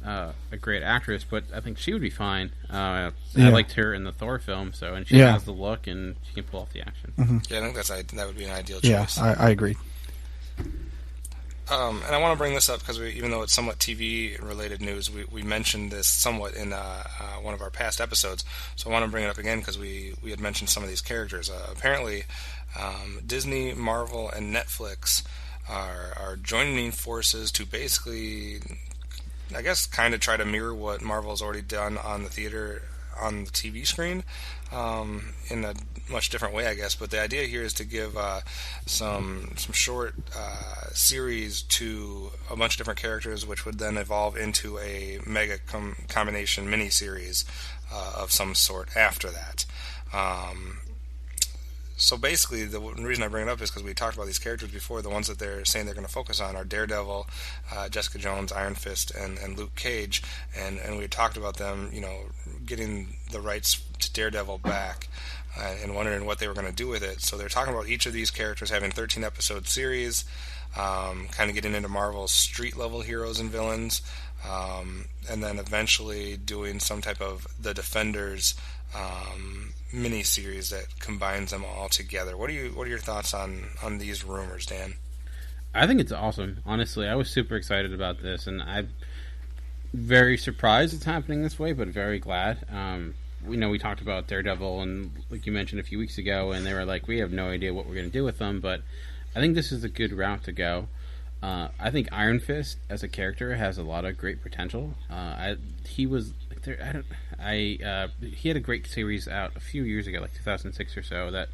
a great actress. But I think she would be fine. I liked her in the Thor film, and she has the look and she can pull off the action. Mm-hmm. Yeah, I think that would be an ideal choice. Yeah, I agree. And I want to bring this up because even though it's somewhat TV-related news, we mentioned this somewhat in one of our past episodes. So I want to bring it up again because we had mentioned some of these characters. Apparently, Disney, Marvel, and Netflix are joining forces to basically, I guess, kind of try to mirror what Marvel's already done on the TV screen, in a much different way, I guess. But the idea here is to give some short series to a bunch of different characters, which would then evolve into a mega combination miniseries of some sort after that. So basically, the reason I bring it up is because we talked about these characters before. The ones that they're saying they're going to focus on are Daredevil, Jessica Jones, Iron Fist, and Luke Cage. And we talked about them, getting the rights to Daredevil back and wondering what they were going to do with it. So they're talking about each of these characters having 13-episode series, kind of getting into Marvel's street-level heroes and villains, and then eventually doing some type of The Defenders mini-series that combines them all together. What are your thoughts on these rumors, Dan? I think it's awesome. Honestly, I was super excited about this, and I'm very surprised it's happening this way, but very glad. We talked about Daredevil, and like you mentioned a few weeks ago, and they were like, we have no idea what we're going to do with them, but I think this is a good route to go. I think Iron Fist as a character has a lot of great potential. He had a great series out a few years ago, like 2006 or so, that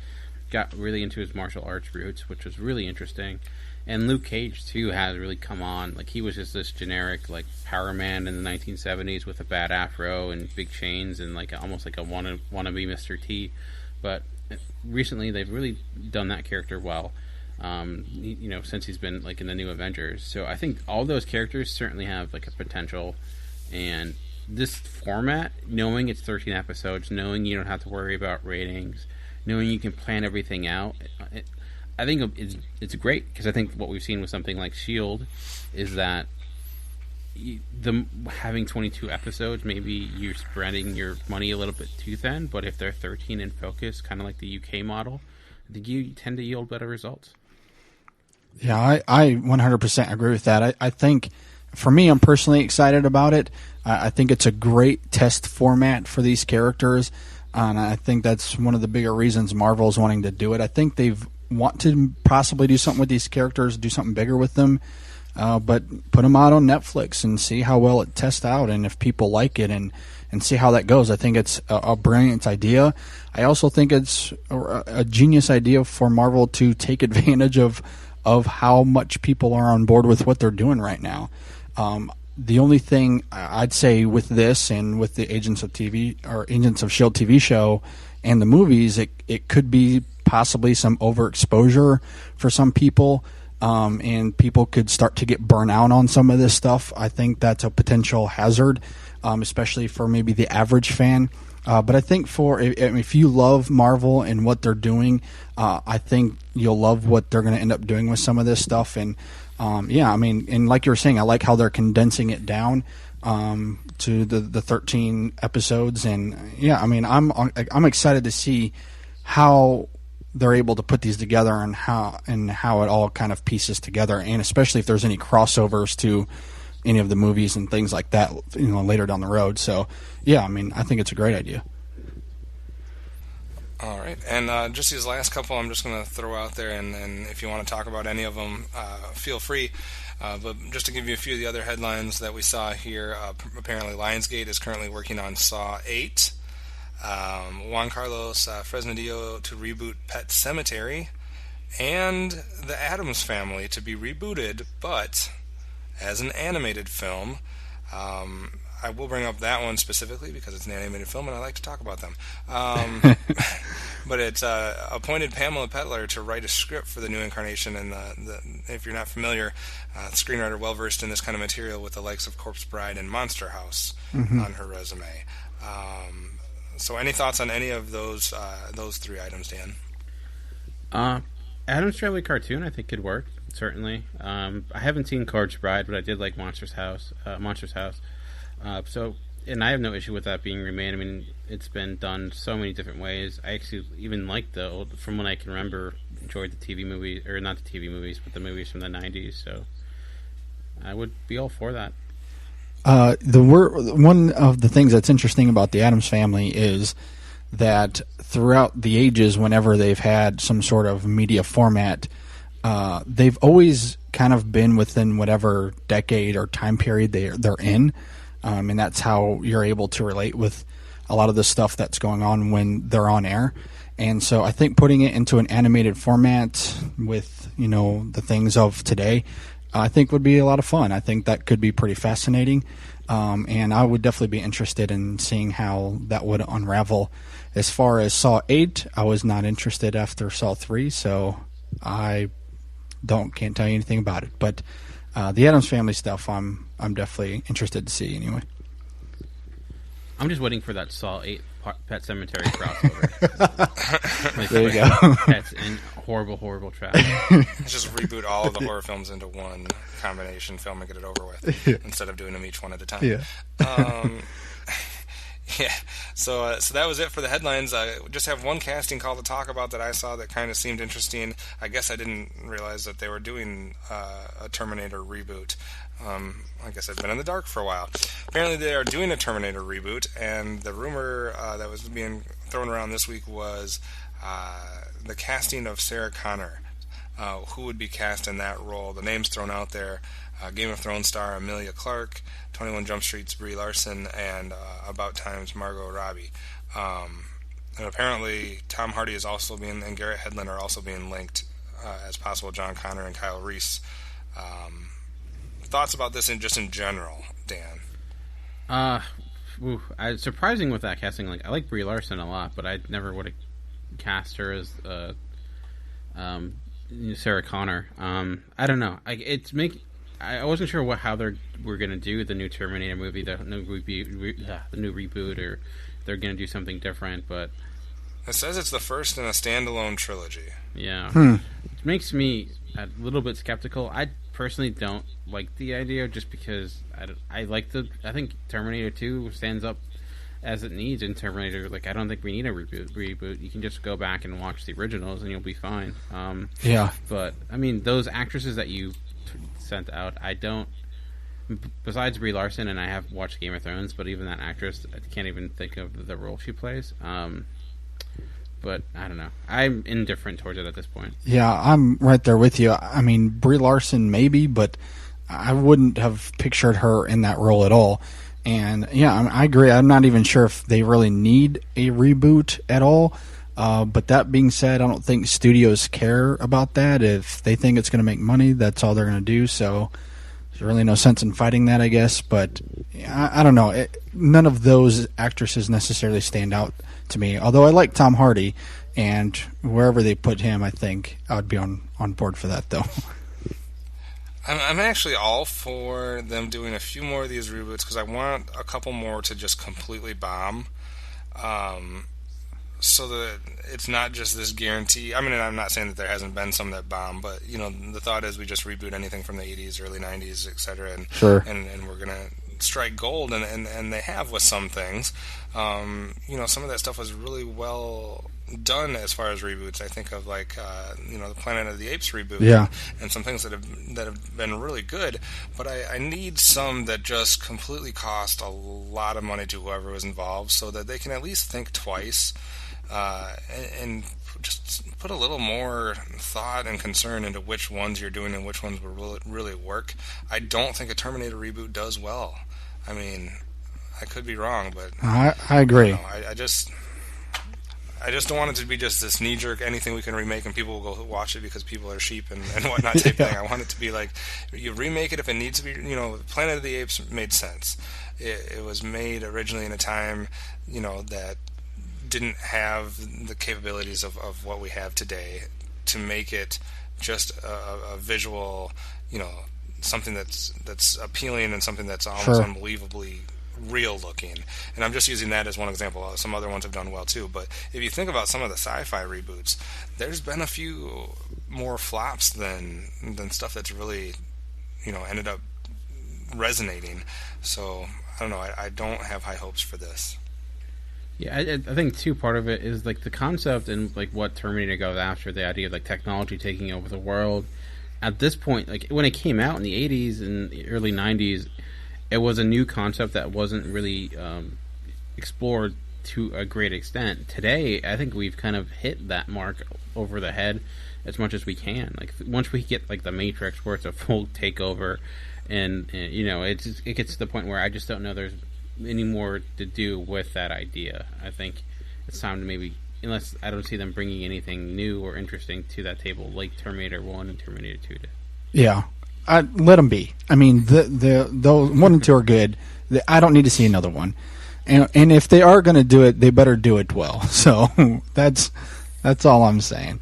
got really into his martial arts roots, which was really interesting. And Luke Cage too has really come on. Like, he was just this generic like power man in the 1970s with a bad afro and big chains and like almost like a wannabe Mr. T. But recently they've really done that character well. Since he's been like in the new Avengers. So I think all those characters certainly have like a potential. And this format, knowing it's 13 episodes, knowing you don't have to worry about ratings, knowing you can plan everything out, I think it's great, because I think what we've seen with something like S.H.I.E.L.D. is that having 22 episodes, maybe you're spreading your money a little bit too thin, but if they're 13 in focus, kind of like the UK model, I think you tend to yield better results. Yeah, I 100% agree with that. I think, for me, I'm personally excited about it. I think it's a great test format for these characters, and I think that's one of the bigger reasons Marvel's wanting to do it. I think they've want to possibly do something with these characters, do something bigger with them, but put them out on Netflix and see how well it tests out, and if people like it, and see how that goes. I think it's a brilliant idea. I also think it's a genius idea for Marvel to take advantage of how much people are on board with what they're doing right now. The only thing I'd say with this and with the Agents of S.H.I.E.L.D. TV show and the movies, it could be possibly some overexposure for some people, and people could start to get burnt out on some of this stuff. I think that's a potential hazard, especially for maybe the average fan. But I think if you love Marvel and what they're doing, I think you'll love what they're going to end up doing with some of this stuff. And and like you were saying, I like how they're condensing it down to the 13 episodes. And I'm excited to see how they're able to put these together and how it all kind of pieces together, and especially if there's any crossovers to any of the movies and things like that, later down the road. So, I think it's a great idea. All right, and just these last couple, I'm just going to throw out there, and if you want to talk about any of them, feel free. But just to give you a few of the other headlines that we saw here, apparently Lionsgate is currently working on Saw 8. Juan Carlos Fresnadillo to reboot Pet Sematary, and The Addams Family to be rebooted, but as an animated film. I will bring up that one specifically because it's an animated film and I like to talk about them. But it's appointed Pamela Petler to write a script for the new incarnation, and if you're not familiar, screenwriter well versed in this kind of material with the likes of Corpse Bride and Monster House on her resume. So any thoughts on any of those three items, Dan? Addams Family cartoon I think could work, certainly. I haven't seen Corpse Bride, but I did like Monster's House. And I have no issue with that being remade. I mean, it's been done so many different ways. I actually even like the old, from what I can remember, enjoyed the TV movies, or not the TV movies, but the movies from the 90s. So I would be all for that. One of the things that's interesting about the Addams Family is that throughout the ages, whenever they've had some sort of media format, they've always kind of been within whatever decade or time period they're in. And that's how you're able to relate with a lot of the stuff that's going on when they're on air. And so I think putting it into an animated format with, the things of today, I think would be a lot of fun. I think that could be pretty fascinating. And I would definitely be interested in seeing how that would unravel. As far as Saw 8, I was not interested after Saw 3, so I can't tell you anything about it. But the Addams Family stuff, I'm definitely interested to see anyway. I'm just waiting for that Saw 8 Pet Sematary crossover. There you go. Pets in horrible, horrible trash. Just reboot all of the horror films into one combination film and get it over with, instead of doing them each one at a time. Yeah. Yeah, so that was it for the headlines. I just have one casting call to talk about that I saw that kind of seemed interesting. I guess I didn't realize that they were doing a Terminator reboot. I guess I've been in the dark for a while. Apparently they are doing a Terminator reboot, and the rumor that was being thrown around this week was the casting of Sarah Connor. Who would be cast in that role? The names thrown out there: Game of Thrones star Emilia Clarke, 21 Jump Street's Brie Larson, and About Time's Margot Robbie. And apparently Tom Hardy is also being, and Garrett Hedlund are also being linked as possible John Connor and Kyle Reese. Thoughts about this just in general, Dan? Surprising with that casting. Like, I like Brie Larson a lot, but I never would have cast her as Sarah Connor. I don't know. I wasn't sure how we're gonna do the new Terminator movie, the new reboot, or they're gonna do something different. But it says it's the first in a standalone trilogy. Yeah, it makes me a little bit skeptical. I personally don't like the idea, just because I think Terminator 2 stands up as it needs in Terminator. Like, I don't think we need a reboot. You can just go back and watch the originals and you'll be fine. Yeah. But I mean, those actresses that you sent out, I don't. Besides Brie Larson, and I have watched Game of Thrones, but even that actress, I can't even think of the role she plays. But I don't know. I'm indifferent towards it at this point. Yeah, I'm right there with you. I mean, Brie Larson maybe, but I wouldn't have pictured her in that role at all. And yeah, I agree. I'm not even sure if they really need a reboot at all. But that being said, I don't think studios care about that. If they think it's going to make money, that's all they're going to do. So there's really no sense in fighting that, I guess. But I don't know. None of those actresses necessarily stand out to me. Although I like Tom Hardy, and wherever they put him, I think I would be on board for that, though. I'm actually all for them doing a few more of these reboots, because I want a couple more to just completely bomb, so that it's not just this guarantee. I mean, I'm not saying that there hasn't been some that bomb, but the thought is we just reboot anything from the 80s, early 90s, etc., and sure. and we're gonna strike gold, and they have with some things. Some of that stuff was really well done as far as reboots. I think of like the Planet of the Apes reboot, yeah, and some things that have been really good. But I need some that just completely cost a lot of money to whoever was involved, so that they can at least think twice and just put a little more thought and concern into which ones you're doing and which ones will really work. I don't think a Terminator reboot does well. I mean, I could be wrong, but I agree. I just don't want it to be just this knee-jerk, anything we can remake and people will go watch it because people are sheep and whatnot type thing. I want it to be like, you remake it if it needs to be. Planet of the Apes made sense. It was made originally in a time, that didn't have the capabilities of what we have today to make it just a visual, something that's appealing and something that's almost sure. unbelievably real looking. And I'm just using that as one example. Some other ones have done well too, but if you think about some of the sci-fi reboots, there's been a few more flops than stuff that's really ended up resonating. So I don't know, I don't have high hopes for this. Yeah, I think too, part of it is like the concept and like what Terminator goes after, the idea of like technology taking over the world. At this point, like when it came out in the 80s and the early 90s, it was a new concept that wasn't really explored to a great extent. Today, I think we've kind of hit that mark over the head as much as we can. Like once we get like the Matrix, where it's a full takeover, and it gets to the point where I just don't know there's any more to do with that idea. I think it's time to maybe, unless I don't see them bringing anything new or interesting to that table like Terminator 1 and Terminator 2 did. Yeah. Let them be. I mean, the 1 and 2 are good. I don't need to see another one. And if they are going to do it, they better do it well. So that's all I'm saying.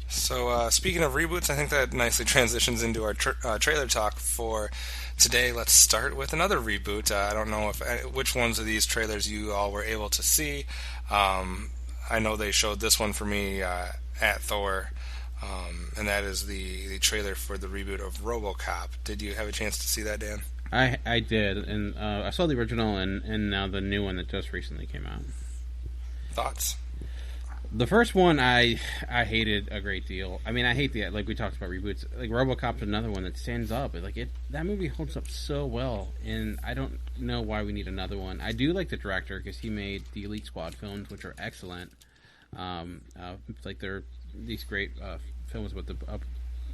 So speaking of reboots, I think that nicely transitions into our trailer talk for today. Let's start with another reboot. I don't know which ones of these trailers you all were able to see. I know they showed this one for me at Thor. And that is the trailer for the reboot of RoboCop. Did you have a chance to see that, Dan? I did, and I saw the original and now the new one that just recently came out. Thoughts? The first one I hated a great deal. I mean, I hate like we talked about reboots. Like RoboCop's another one that stands up. That movie holds up so well, and I don't know why we need another one. I do like the director because he made the Elite Squad films, which are excellent. Like they're these great films with the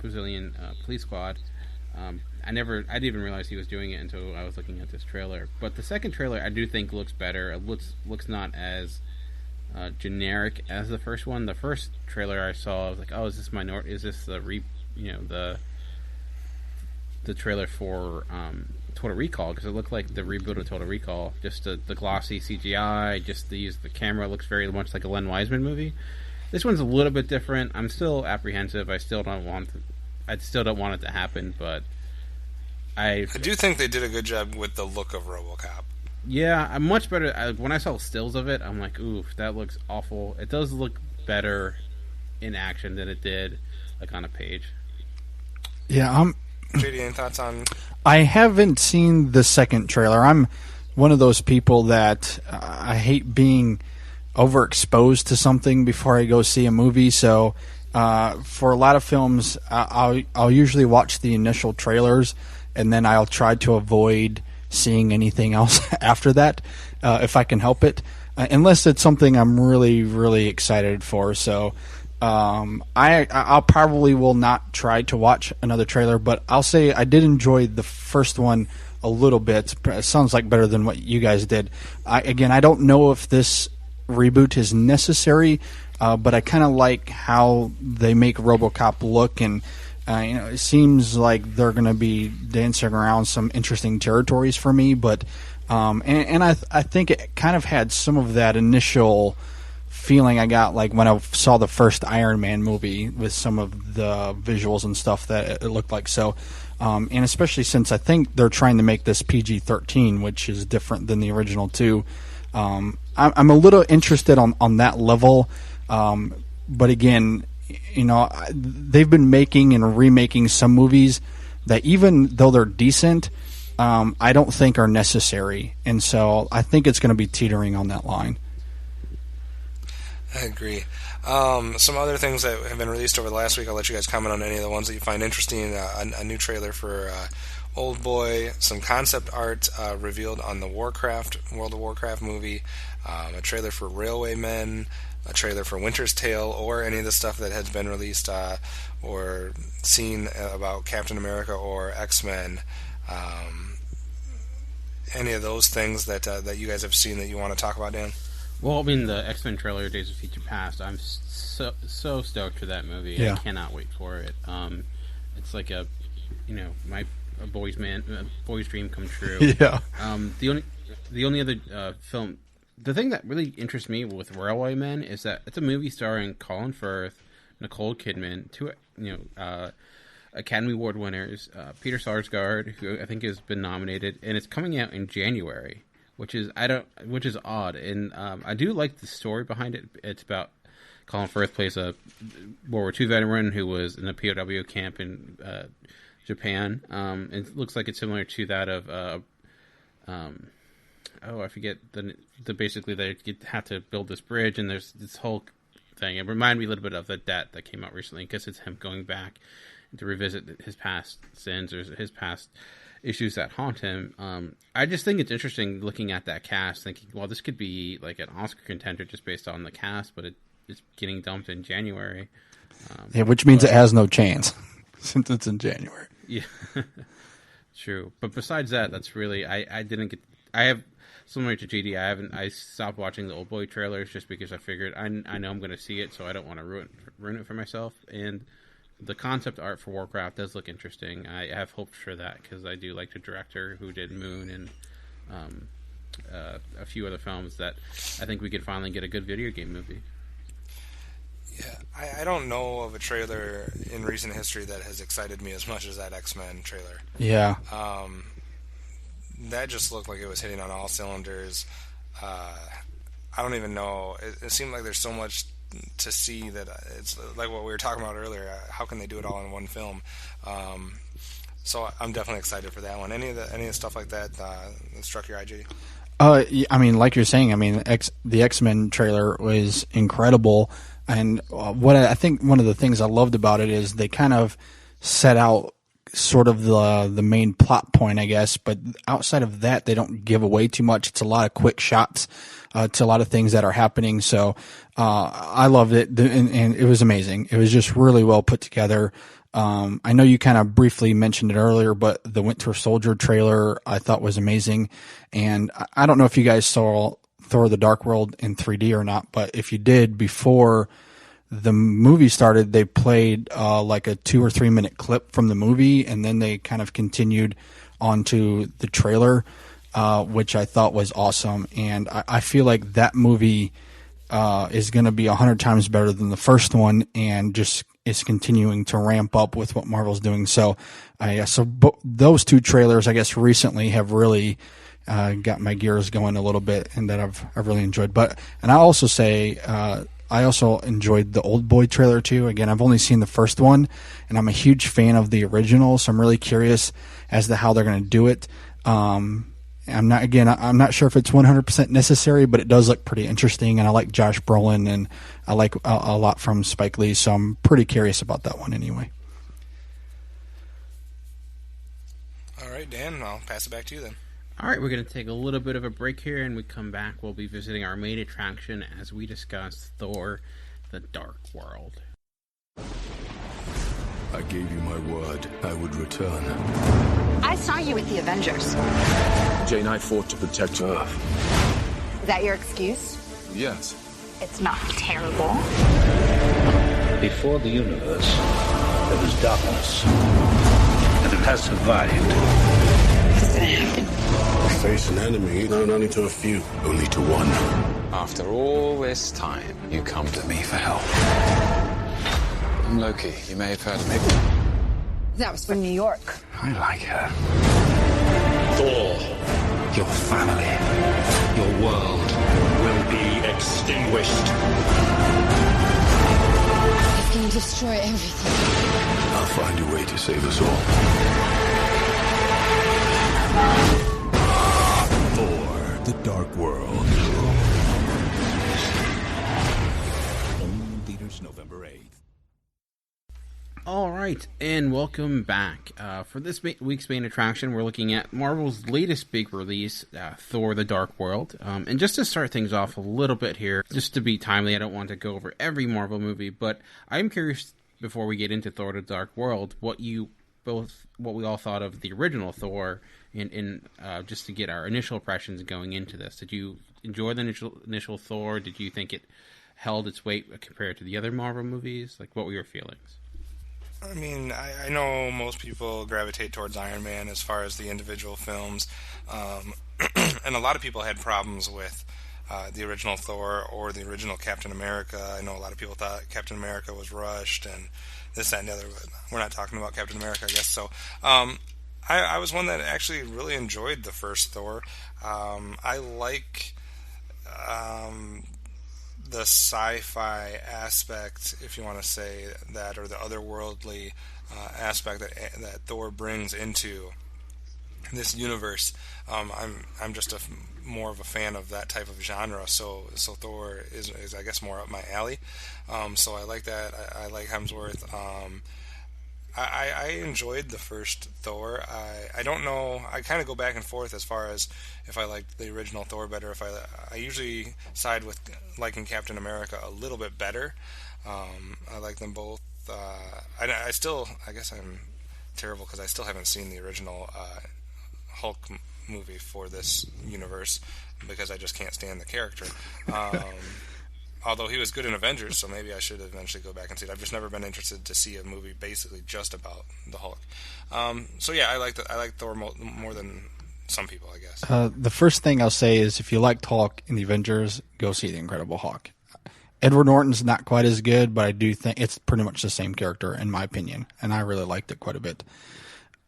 Brazilian police squad. I didn't even realize he was doing it until I was looking at this trailer. But the second trailer I do think looks better. It looks not as generic as the first one. The first trailer I saw, I was like, "Oh, is this the the trailer for Total Recall?" Because it looked like the reboot of Total Recall. Just the glossy CGI, just the camera looks very much like a Len Wiseman movie. This one's a little bit different. I'm still apprehensive. I still don't want it to happen, but I do think they did a good job with the look of RoboCop. Yeah, I'm much better. When I saw stills of it, I'm like, ooh, that looks awful. It does look better in action than it did like on a page. Yeah, JD, any thoughts on? I haven't seen the second trailer. I'm one of those people that I hate being overexposed to something before I go see a movie. So for a lot of films, I'll usually watch the initial trailers, and then I'll try to avoid seeing anything else after that, if I can help it, unless it's something I'm really, really excited for. So I'll probably will not try to watch another trailer, but I'll say I did enjoy the first one a little bit. It sounds like better than what you guys did. I don't know if this reboot is necessary, but I kind of like how they make RoboCop look, and it seems like they're going to be dancing around some interesting territories for me. But I think it kind of had some of that initial feeling I got like when I saw the first Iron Man movie, with some of the visuals and stuff that it looked like. So, and especially since I think they're trying to make this PG-13, which is different than the original two. I'm a little interested on that level, but again, they've been making and remaking some movies that, even though they're decent, I don't think are necessary, and so I think it's going to be teetering on that line. I agree. Some other things that have been released over the last week, I'll let you guys comment on any of the ones that you find interesting. A new trailer for Old Boy, some concept art revealed on the World of Warcraft movie, a trailer for Railway Men, a trailer for Winter's Tale, or any of the stuff that has been released or seen about Captain America or X-Men. Any of those things that you guys have seen that you want to talk about, Dan? Well, I mean, the X-Men trailer, Days of Future Past, I'm so stoked for that movie. Yeah. I cannot wait for it. It's like a boy's dream come true. Yeah. The only other film, the thing that really interests me with Railway Men is that it's a movie starring Colin Firth, Nicole Kidman, two Academy Award winners, Peter Sarsgaard, who I think has been nominated, and it's coming out in January, which is odd. And I do like the story behind it. It's about Colin Firth plays a World War II veteran who was in a POW camp in Japan. It looks like it's similar to that of I forget the basically they had to build this bridge, and there's this whole thing. It reminded me a little bit of The Debt that came out recently, because it's him going back to revisit his past sins or his past issues that haunt him. I just think it's interesting looking at that cast, thinking, well, this could be like an Oscar contender just based on the cast, but it's getting dumped in January. Which means it has no chance since it's in January. Yeah, true. But besides that, that's really I have, similar to GD, I stopped watching the Old Boy trailers just because I figured I know I'm going to see it, so I don't want to ruin it for myself. And the concept art for Warcraft does look interesting. I have hopes for that because I do like the director who did Moon and a few other films that I think we could finally get a good video game movie. Yeah, I don't know of a trailer in recent history that has excited me as much as that X-Men trailer. Yeah. That just looked like it was hitting on all cylinders. I don't even know. It seemed like there's so much to see that it's like what we were talking about earlier. How can they do it all in one film? So I'm definitely excited for that one. Any of the stuff like that struck your eye, JD? I mean, like you're saying, I mean, the X-Men trailer was incredible, and what I think one of the things I loved about it is they kind of set out sort of the main plot point, I guess, but outside of that, they don't give away too much. It's a lot of quick shots to a lot of things that are happening. So I loved it, and it was amazing. It was just really well put together. I know you kind of briefly mentioned it earlier, but the Winter Soldier trailer I thought was amazing. And I don't know if you guys saw Thor the Dark World in 3D or not, but if you did, before the movie started, they played like a 2 or 3 minute clip from the movie, and then they kind of continued onto the trailer, which I thought was awesome. And I feel like that movie is going to be 100 times better than the first one, and just is continuing to ramp up with what Marvel's doing. So, those 2 trailers, I guess, recently have really got my gears going a little bit, and that I've really enjoyed. And I also say, I also enjoyed the Old Boy trailer too. Again, I've only seen the first one, and I'm a huge fan of the original, so I'm really curious as to how they're going to do it. I'm not sure if it's 100% necessary, but it does look pretty interesting, and I like Josh Brolin, and I like a lot from Spike Lee, so I'm pretty curious about that one anyway. All right, Dan, I'll pass it back to you then. All right, we're going to take a little bit of a break here, and we come back. We'll be visiting our main attraction as we discuss Thor the Dark World. I gave you my word I would return. I saw you with the Avengers. Jane, I fought to protect Earth. Is that your excuse? Yes. It's not terrible. Before the universe, there was darkness. And it has survived. What's gonna happen? Face an enemy known only to a few, only to one. After all this time, you come to me for help. I'm Loki. You may have heard of me. That was from New York. I like her. Thor, your family, your world will be extinguished. He's gonna destroy everything. I'll find a way to save us all. Thor the Dark World. Only in theaters November 8th. All right, and welcome back. For this week's main attraction, we're looking at Marvel's latest big release, Thor the Dark World. And just to start things off a little bit here, just to be timely, I don't want to go over every Marvel movie, but I'm curious, before we get into Thor the Dark World, what we all thought of the original Thor, in just to get our initial impressions going into this. Did you enjoy the initial Thor? Did you think it held its weight compared to the other Marvel movies? Like, what were your feelings? I mean, I know most people gravitate towards Iron Man as far as the individual films, and a lot of people had problems with the original Thor or the original Captain America. I know a lot of people thought Captain America was rushed and this, that, and the other, but we're not talking about Captain America, I guess. So I was one that actually really enjoyed the first Thor. I like the sci-fi aspect, if you want to say that, or the otherworldly aspect that Thor brings into this universe. I'm just more of a fan of that type of genre, so Thor is I guess more up my alley. So I like that. I like Hemsworth. I enjoyed the first Thor. I don't know. I kind of go back and forth as far as if I liked the original Thor better. I usually side with liking Captain America a little bit better. I like them both. I guess I'm terrible because I still haven't seen the original Hulk movie for this universe because I just can't stand the character. Although he was good in Avengers, so maybe I should eventually go back and see it. I've just never been interested to see a movie basically just about the Hulk. So yeah, I like Thor more than some people, I guess. The first thing I'll say is if you liked Hulk in the Avengers, go see The Incredible Hulk. Edward Norton's not quite as good, but I do think it's pretty much the same character in my opinion, and I really liked it quite a bit.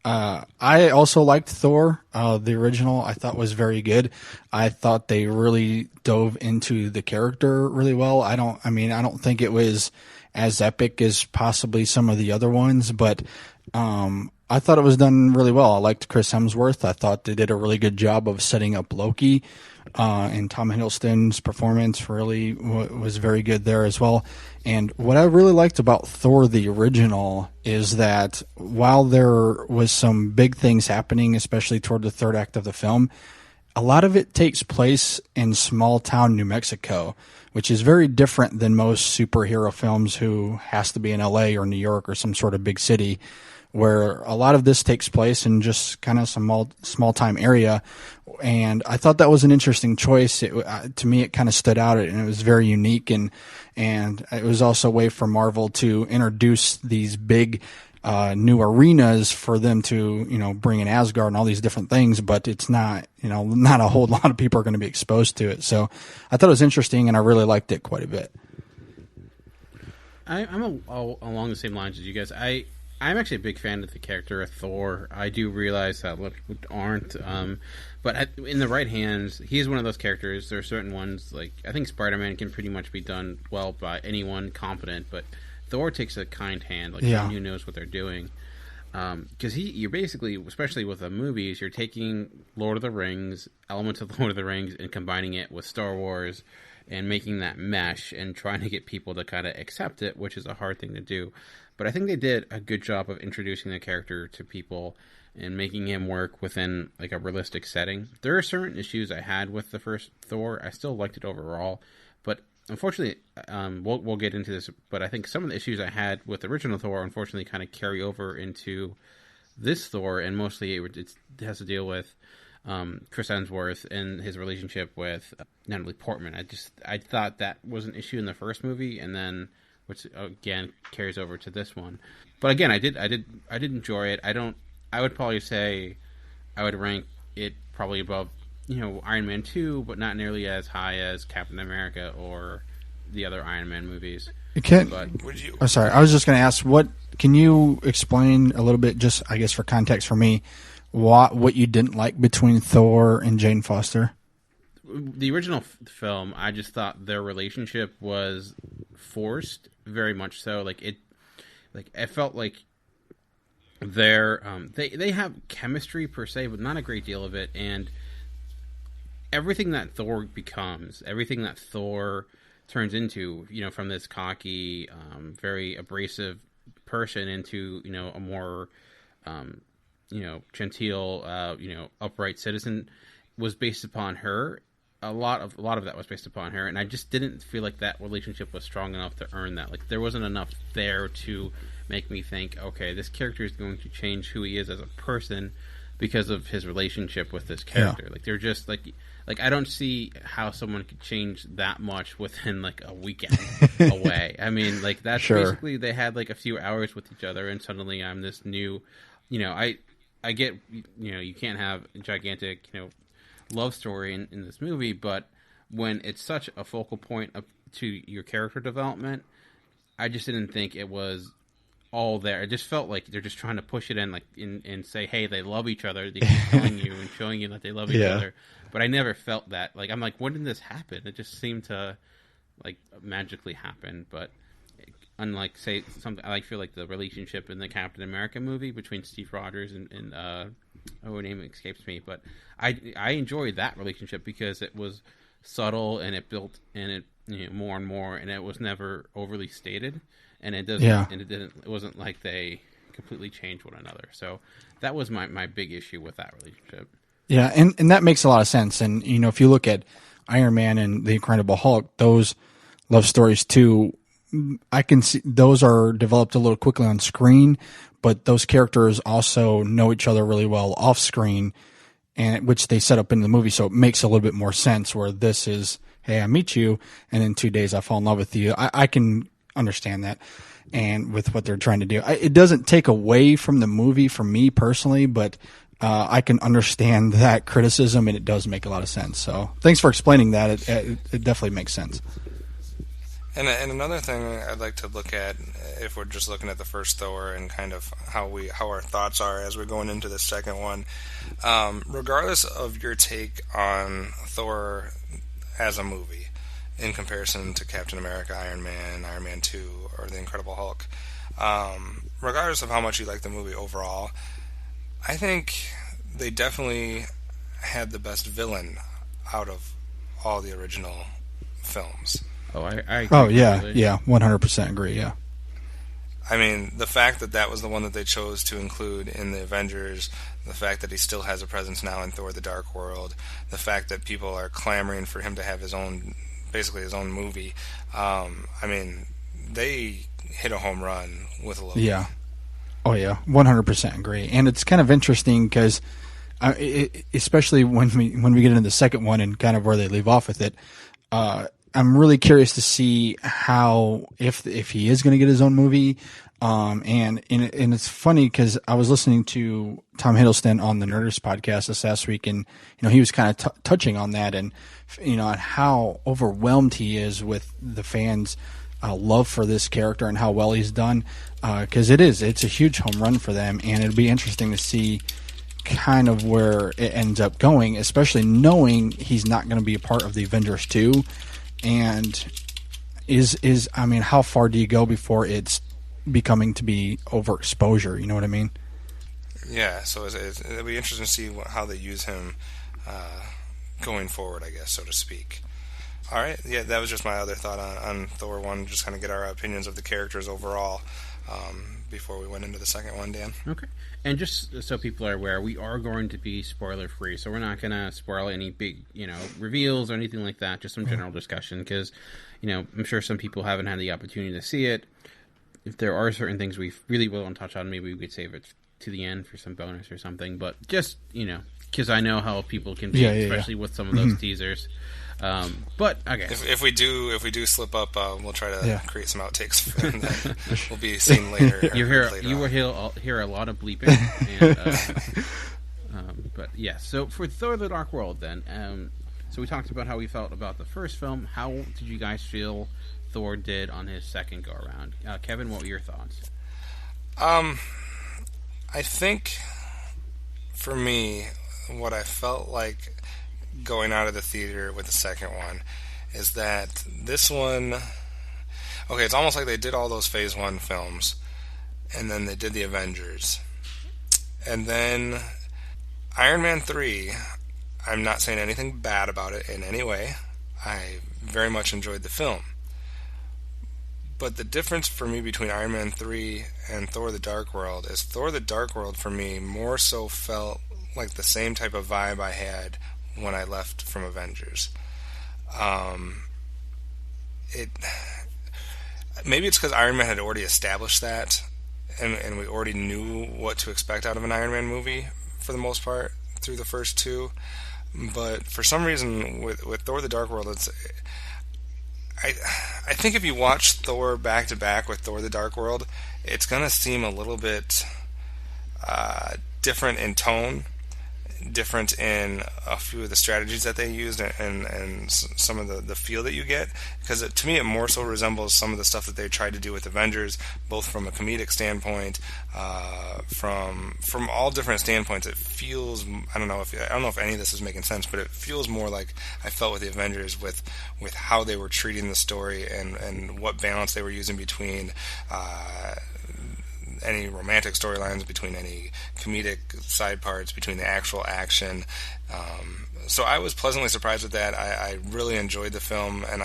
I also liked Thor, the original. I thought was very good. I thought they really dove into the character really well. I don't think it was as epic as possibly some of the other ones, but I thought it was done really well. I liked Chris Hemsworth. I thought they did a really good job of setting up Loki, and Tom Hiddleston's performance really was very good there as well. And what I really liked about Thor the original is that while there was some big things happening, especially toward the third act of the film, a lot of it takes place in small town New Mexico, which is very different than most superhero films who has to be in LA or New York or some sort of big city, where a lot of this takes place in just kind of some small time area. And I thought that was an interesting choice. To me, it kind of stood out, and it was very unique. And it was also a way for Marvel to introduce these big new arenas for them to, bring in Asgard and all these different things, but it's not, not a whole lot of people are going to be exposed to it. So I thought it was interesting, and I really liked it quite a bit. I'm along the same lines as you guys. I'm actually a big fan of the character of Thor. I do realize that a lot of people aren't, but in the right hands, he's one of those characters. There are certain ones, like I think Spider-Man can pretty much be done well by anyone competent, but Thor takes a kind hand, like someone who knows what they're doing. Because you're basically, especially with the movies, you're taking Lord of the Rings, elements of Lord of the Rings, and combining it with Star Wars, and making that mesh, and trying to get people to kind of accept it, which is a hard thing to do. But I think they did a good job of introducing the character to people and making him work within like a realistic setting. There are certain issues I had with the first Thor. I still liked it overall, but unfortunately, we'll get into this, but I think some of the issues I had with the original Thor unfortunately kind of carry over into this Thor, and mostly it has to deal with Chris Hemsworth and his relationship with Natalie Portman. I thought that was an issue in the first movie, and then which again carries over to this one. But again, I did enjoy it. I would probably say I would rank it probably above Iron Man 2, but not nearly as high as Captain America or the other Iron Man movies. I'm sorry, I was just going to ask, can you explain a little bit, just I guess for context for me, what you didn't like between Thor and Jane Foster? The original film, I just thought their relationship was forced, very much so. I felt like they have chemistry per se, but not a great deal of it, and everything that Thor becomes, everything that Thor turns into, from this cocky, very abrasive person into, a more, genteel, upright citizen, was based upon her. A lot of that was based upon her, and I just didn't feel like that relationship was strong enough to earn that. Like, there wasn't enough there to make me think, okay, this character is going to change who he is as a person because of his relationship with this character. Like, they're just like I don't see how someone could change that much within like a weekend away. I mean, like, that's basically, they had like a few hours with each other, and suddenly I'm this new, I get, you can't have a gigantic, love story in this movie, but when it's such a focal point to your character development, I just didn't think it was all there. It just felt like they're just trying to push it in, like and say, hey, they love each other. They keep telling you and showing you that they love each other. But I never felt that. Like, I'm like, when did this happen? It just seemed to like magically happen. But unlike, say, something, I feel like the relationship in the Captain America movie between Steve Rogers and her name escapes me, but I enjoyed that relationship because it was subtle, and it built, and it more and more, and it was never overly stated, and it wasn't like they completely changed one another. So that was my big issue with that relationship. Yeah, and that makes a lot of sense. And if you look at Iron Man and the Incredible Hulk, those love stories too, I can see those are developed a little quickly on screen, but those characters also know each other really well off screen, and which they set up in the movie, so it makes a little bit more sense. Where this is, hey, I meet you, and in 2 days I fall in love with you. I can understand that, and with what they're trying to do, it doesn't take away from the movie for me personally, but I can understand that criticism, and it does make a lot of sense. So thanks for explaining that. It definitely makes sense. And another thing I'd like to look at, if we're just looking at the first Thor and kind of how our thoughts are as we're going into the second one, regardless of your take on Thor as a movie in comparison to Captain America, Iron Man 2, or The Incredible Hulk, regardless of how much you like the movie overall, I think they definitely had the best villain out of all the original films. Oh, I agree. Oh, yeah, 100% agree, yeah. I mean, the fact that was the one that they chose to include in the Avengers, the fact that he still has a presence now in Thor the Dark World, the fact that people are clamoring for him to have his own basically his own movie. I mean, they hit a home run with Loki. Yeah. Oh yeah, 100% agree. And it's kind of interesting because, especially when we get into the second one and kind of where they leave off with it, I'm really curious to see how if he is going to get his own movie. And it's funny because I was listening to Tom Hiddleston on the Nerdist podcast this last week, and he was kind of touching on that, and on how overwhelmed he is with the fans' love for this character and how well he's done. Because it's a huge home run for them, and it'll be interesting to see kind of where it ends up going, especially knowing he's not going to be a part of the Avengers 2. And I mean, how far do you go before it's becoming to be overexposure? You know what I mean? Yeah, so it'll be interesting to see how they use him going forward, I guess, so to speak. All right, yeah, that was just my other thought on Thor 1, just kind of get our opinions of the characters overall before we went into the second one, Dan. Okay. And just so people are aware, we are going to be spoiler-free, so we're not going to spoil any big, reveals or anything like that, just some general discussion, because, I'm sure some people haven't had the opportunity to see it. If there are certain things we really want to touch on, maybe we could save it to the end for some bonus or something, but just, because I know how people can be, especially with some of those teasers. But okay, if we do slip up, we'll try to create some outtakes that will be seen later. You will hear a lot of bleeping. But yeah, so for Thor: The Dark World, then, so we talked about how we felt about the first film. How did you guys feel Thor did on his second go around? Kevin, what were your thoughts? I think for me, what I felt like going out of the theater with the second one is that this one, okay, it's almost like they did all those Phase 1 films, and then they did the Avengers. And then Iron Man 3, I'm not saying anything bad about it in any way. I very much enjoyed the film. But the difference for me between Iron Man 3 and Thor the Dark World is Thor the Dark World for me more so felt like the same type of vibe I had when I left from Avengers. Maybe it's because Iron Man had already established that, and we already knew what to expect out of an Iron Man movie for the most part through the first two. But for some reason, with Thor the Dark World, I think if you watch Thor back to back with Thor the Dark World, it's gonna seem a little bit different in tone, different in a few of the strategies that they used, and some of the feel that you get, because to me it more so resembles some of the stuff that they tried to do with Avengers, both from a comedic standpoint, from all different standpoints. It feels, I don't know if any of this is making sense, but it feels more like I felt with the Avengers, with how they were treating the story and what balance they were using between any romantic storylines, between any comedic side parts, between the actual action. So I was pleasantly surprised with that. I really enjoyed the film, and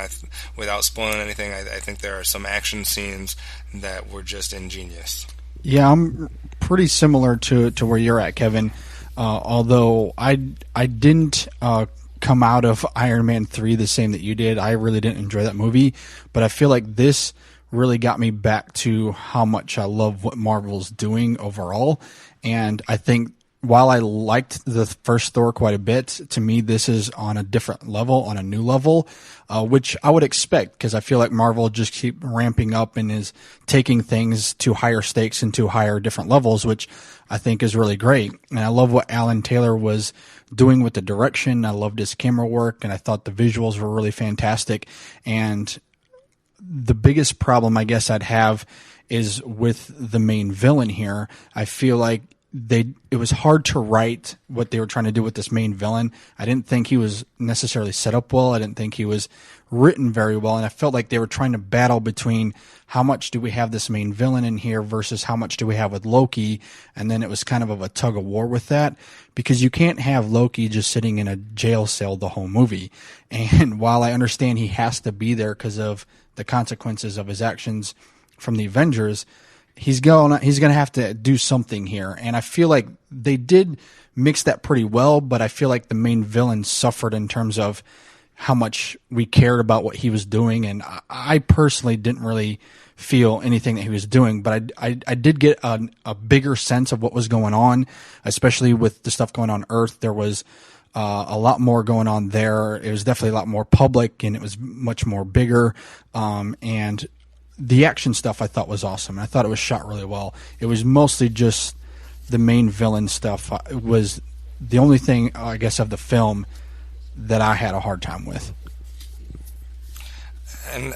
without spoiling anything, I think there are some action scenes that were just ingenious. Yeah, I'm pretty similar to where you're at, Kevin. Although I didn't come out of Iron Man 3 the same that you did. I really didn't enjoy that movie, but I feel like this really got me back to how much I love what Marvel's doing overall. And I think while I liked the first Thor quite a bit, to me this is on a different level, on a new level, which I would expect, because I feel like Marvel just keep ramping up and is taking things to higher stakes and to higher different levels, which I think is really great. And I love what Alan Taylor was doing with the direction. I loved his camera work, and I thought the visuals were really fantastic. And the biggest problem I guess I'd have is with the main villain here. I feel like it was hard to write what they were trying to do with this main villain. I didn't think he was necessarily set up well. I didn't think he was written very well. And I felt like they were trying to battle between how much do we have this main villain in here versus how much do we have with Loki. And then it was kind of a tug of war with that, because you can't have Loki just sitting in a jail cell the whole movie. And while I understand he has to be there because of the consequences of his actions from the Avengers, he's going to have to do something here. And I feel like they did mix that pretty well, but I feel like the main villain suffered in terms of how much we cared about what he was doing, and I personally didn't really feel anything that he was doing, but I did get a bigger sense of what was going on, especially with the stuff going on Earth. There was a lot more going on there. It was definitely a lot more public, and it was much more bigger. And the action stuff I thought was awesome. I thought it was shot really well. It was mostly just the main villain stuff. It was the only thing, I guess, of the film that I had a hard time with. And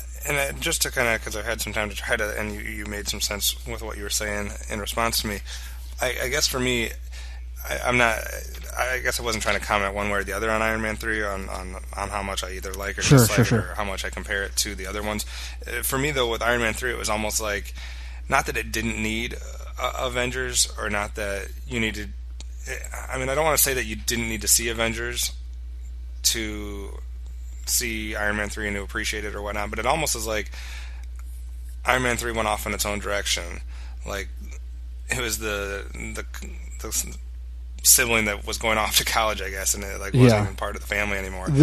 just to kind of, because I had some time to try to, and you made some sense with what you were saying in response to me. I guess for me, I guess I wasn't trying to comment one way or the other on Iron Man 3 on how much I either like or dislike it, or how much I compare it to the other ones. For me, though, with Iron Man 3, it was almost like, not that it didn't need Avengers, or not that you needed. I mean, I don't want to say that you didn't need to see Avengers to see Iron Man 3 and to appreciate it or whatnot, but it almost is like Iron Man 3 went off in its own direction. Like, it was the sibling that was going off to college, I guess, and it wasn't even part of the family anymore.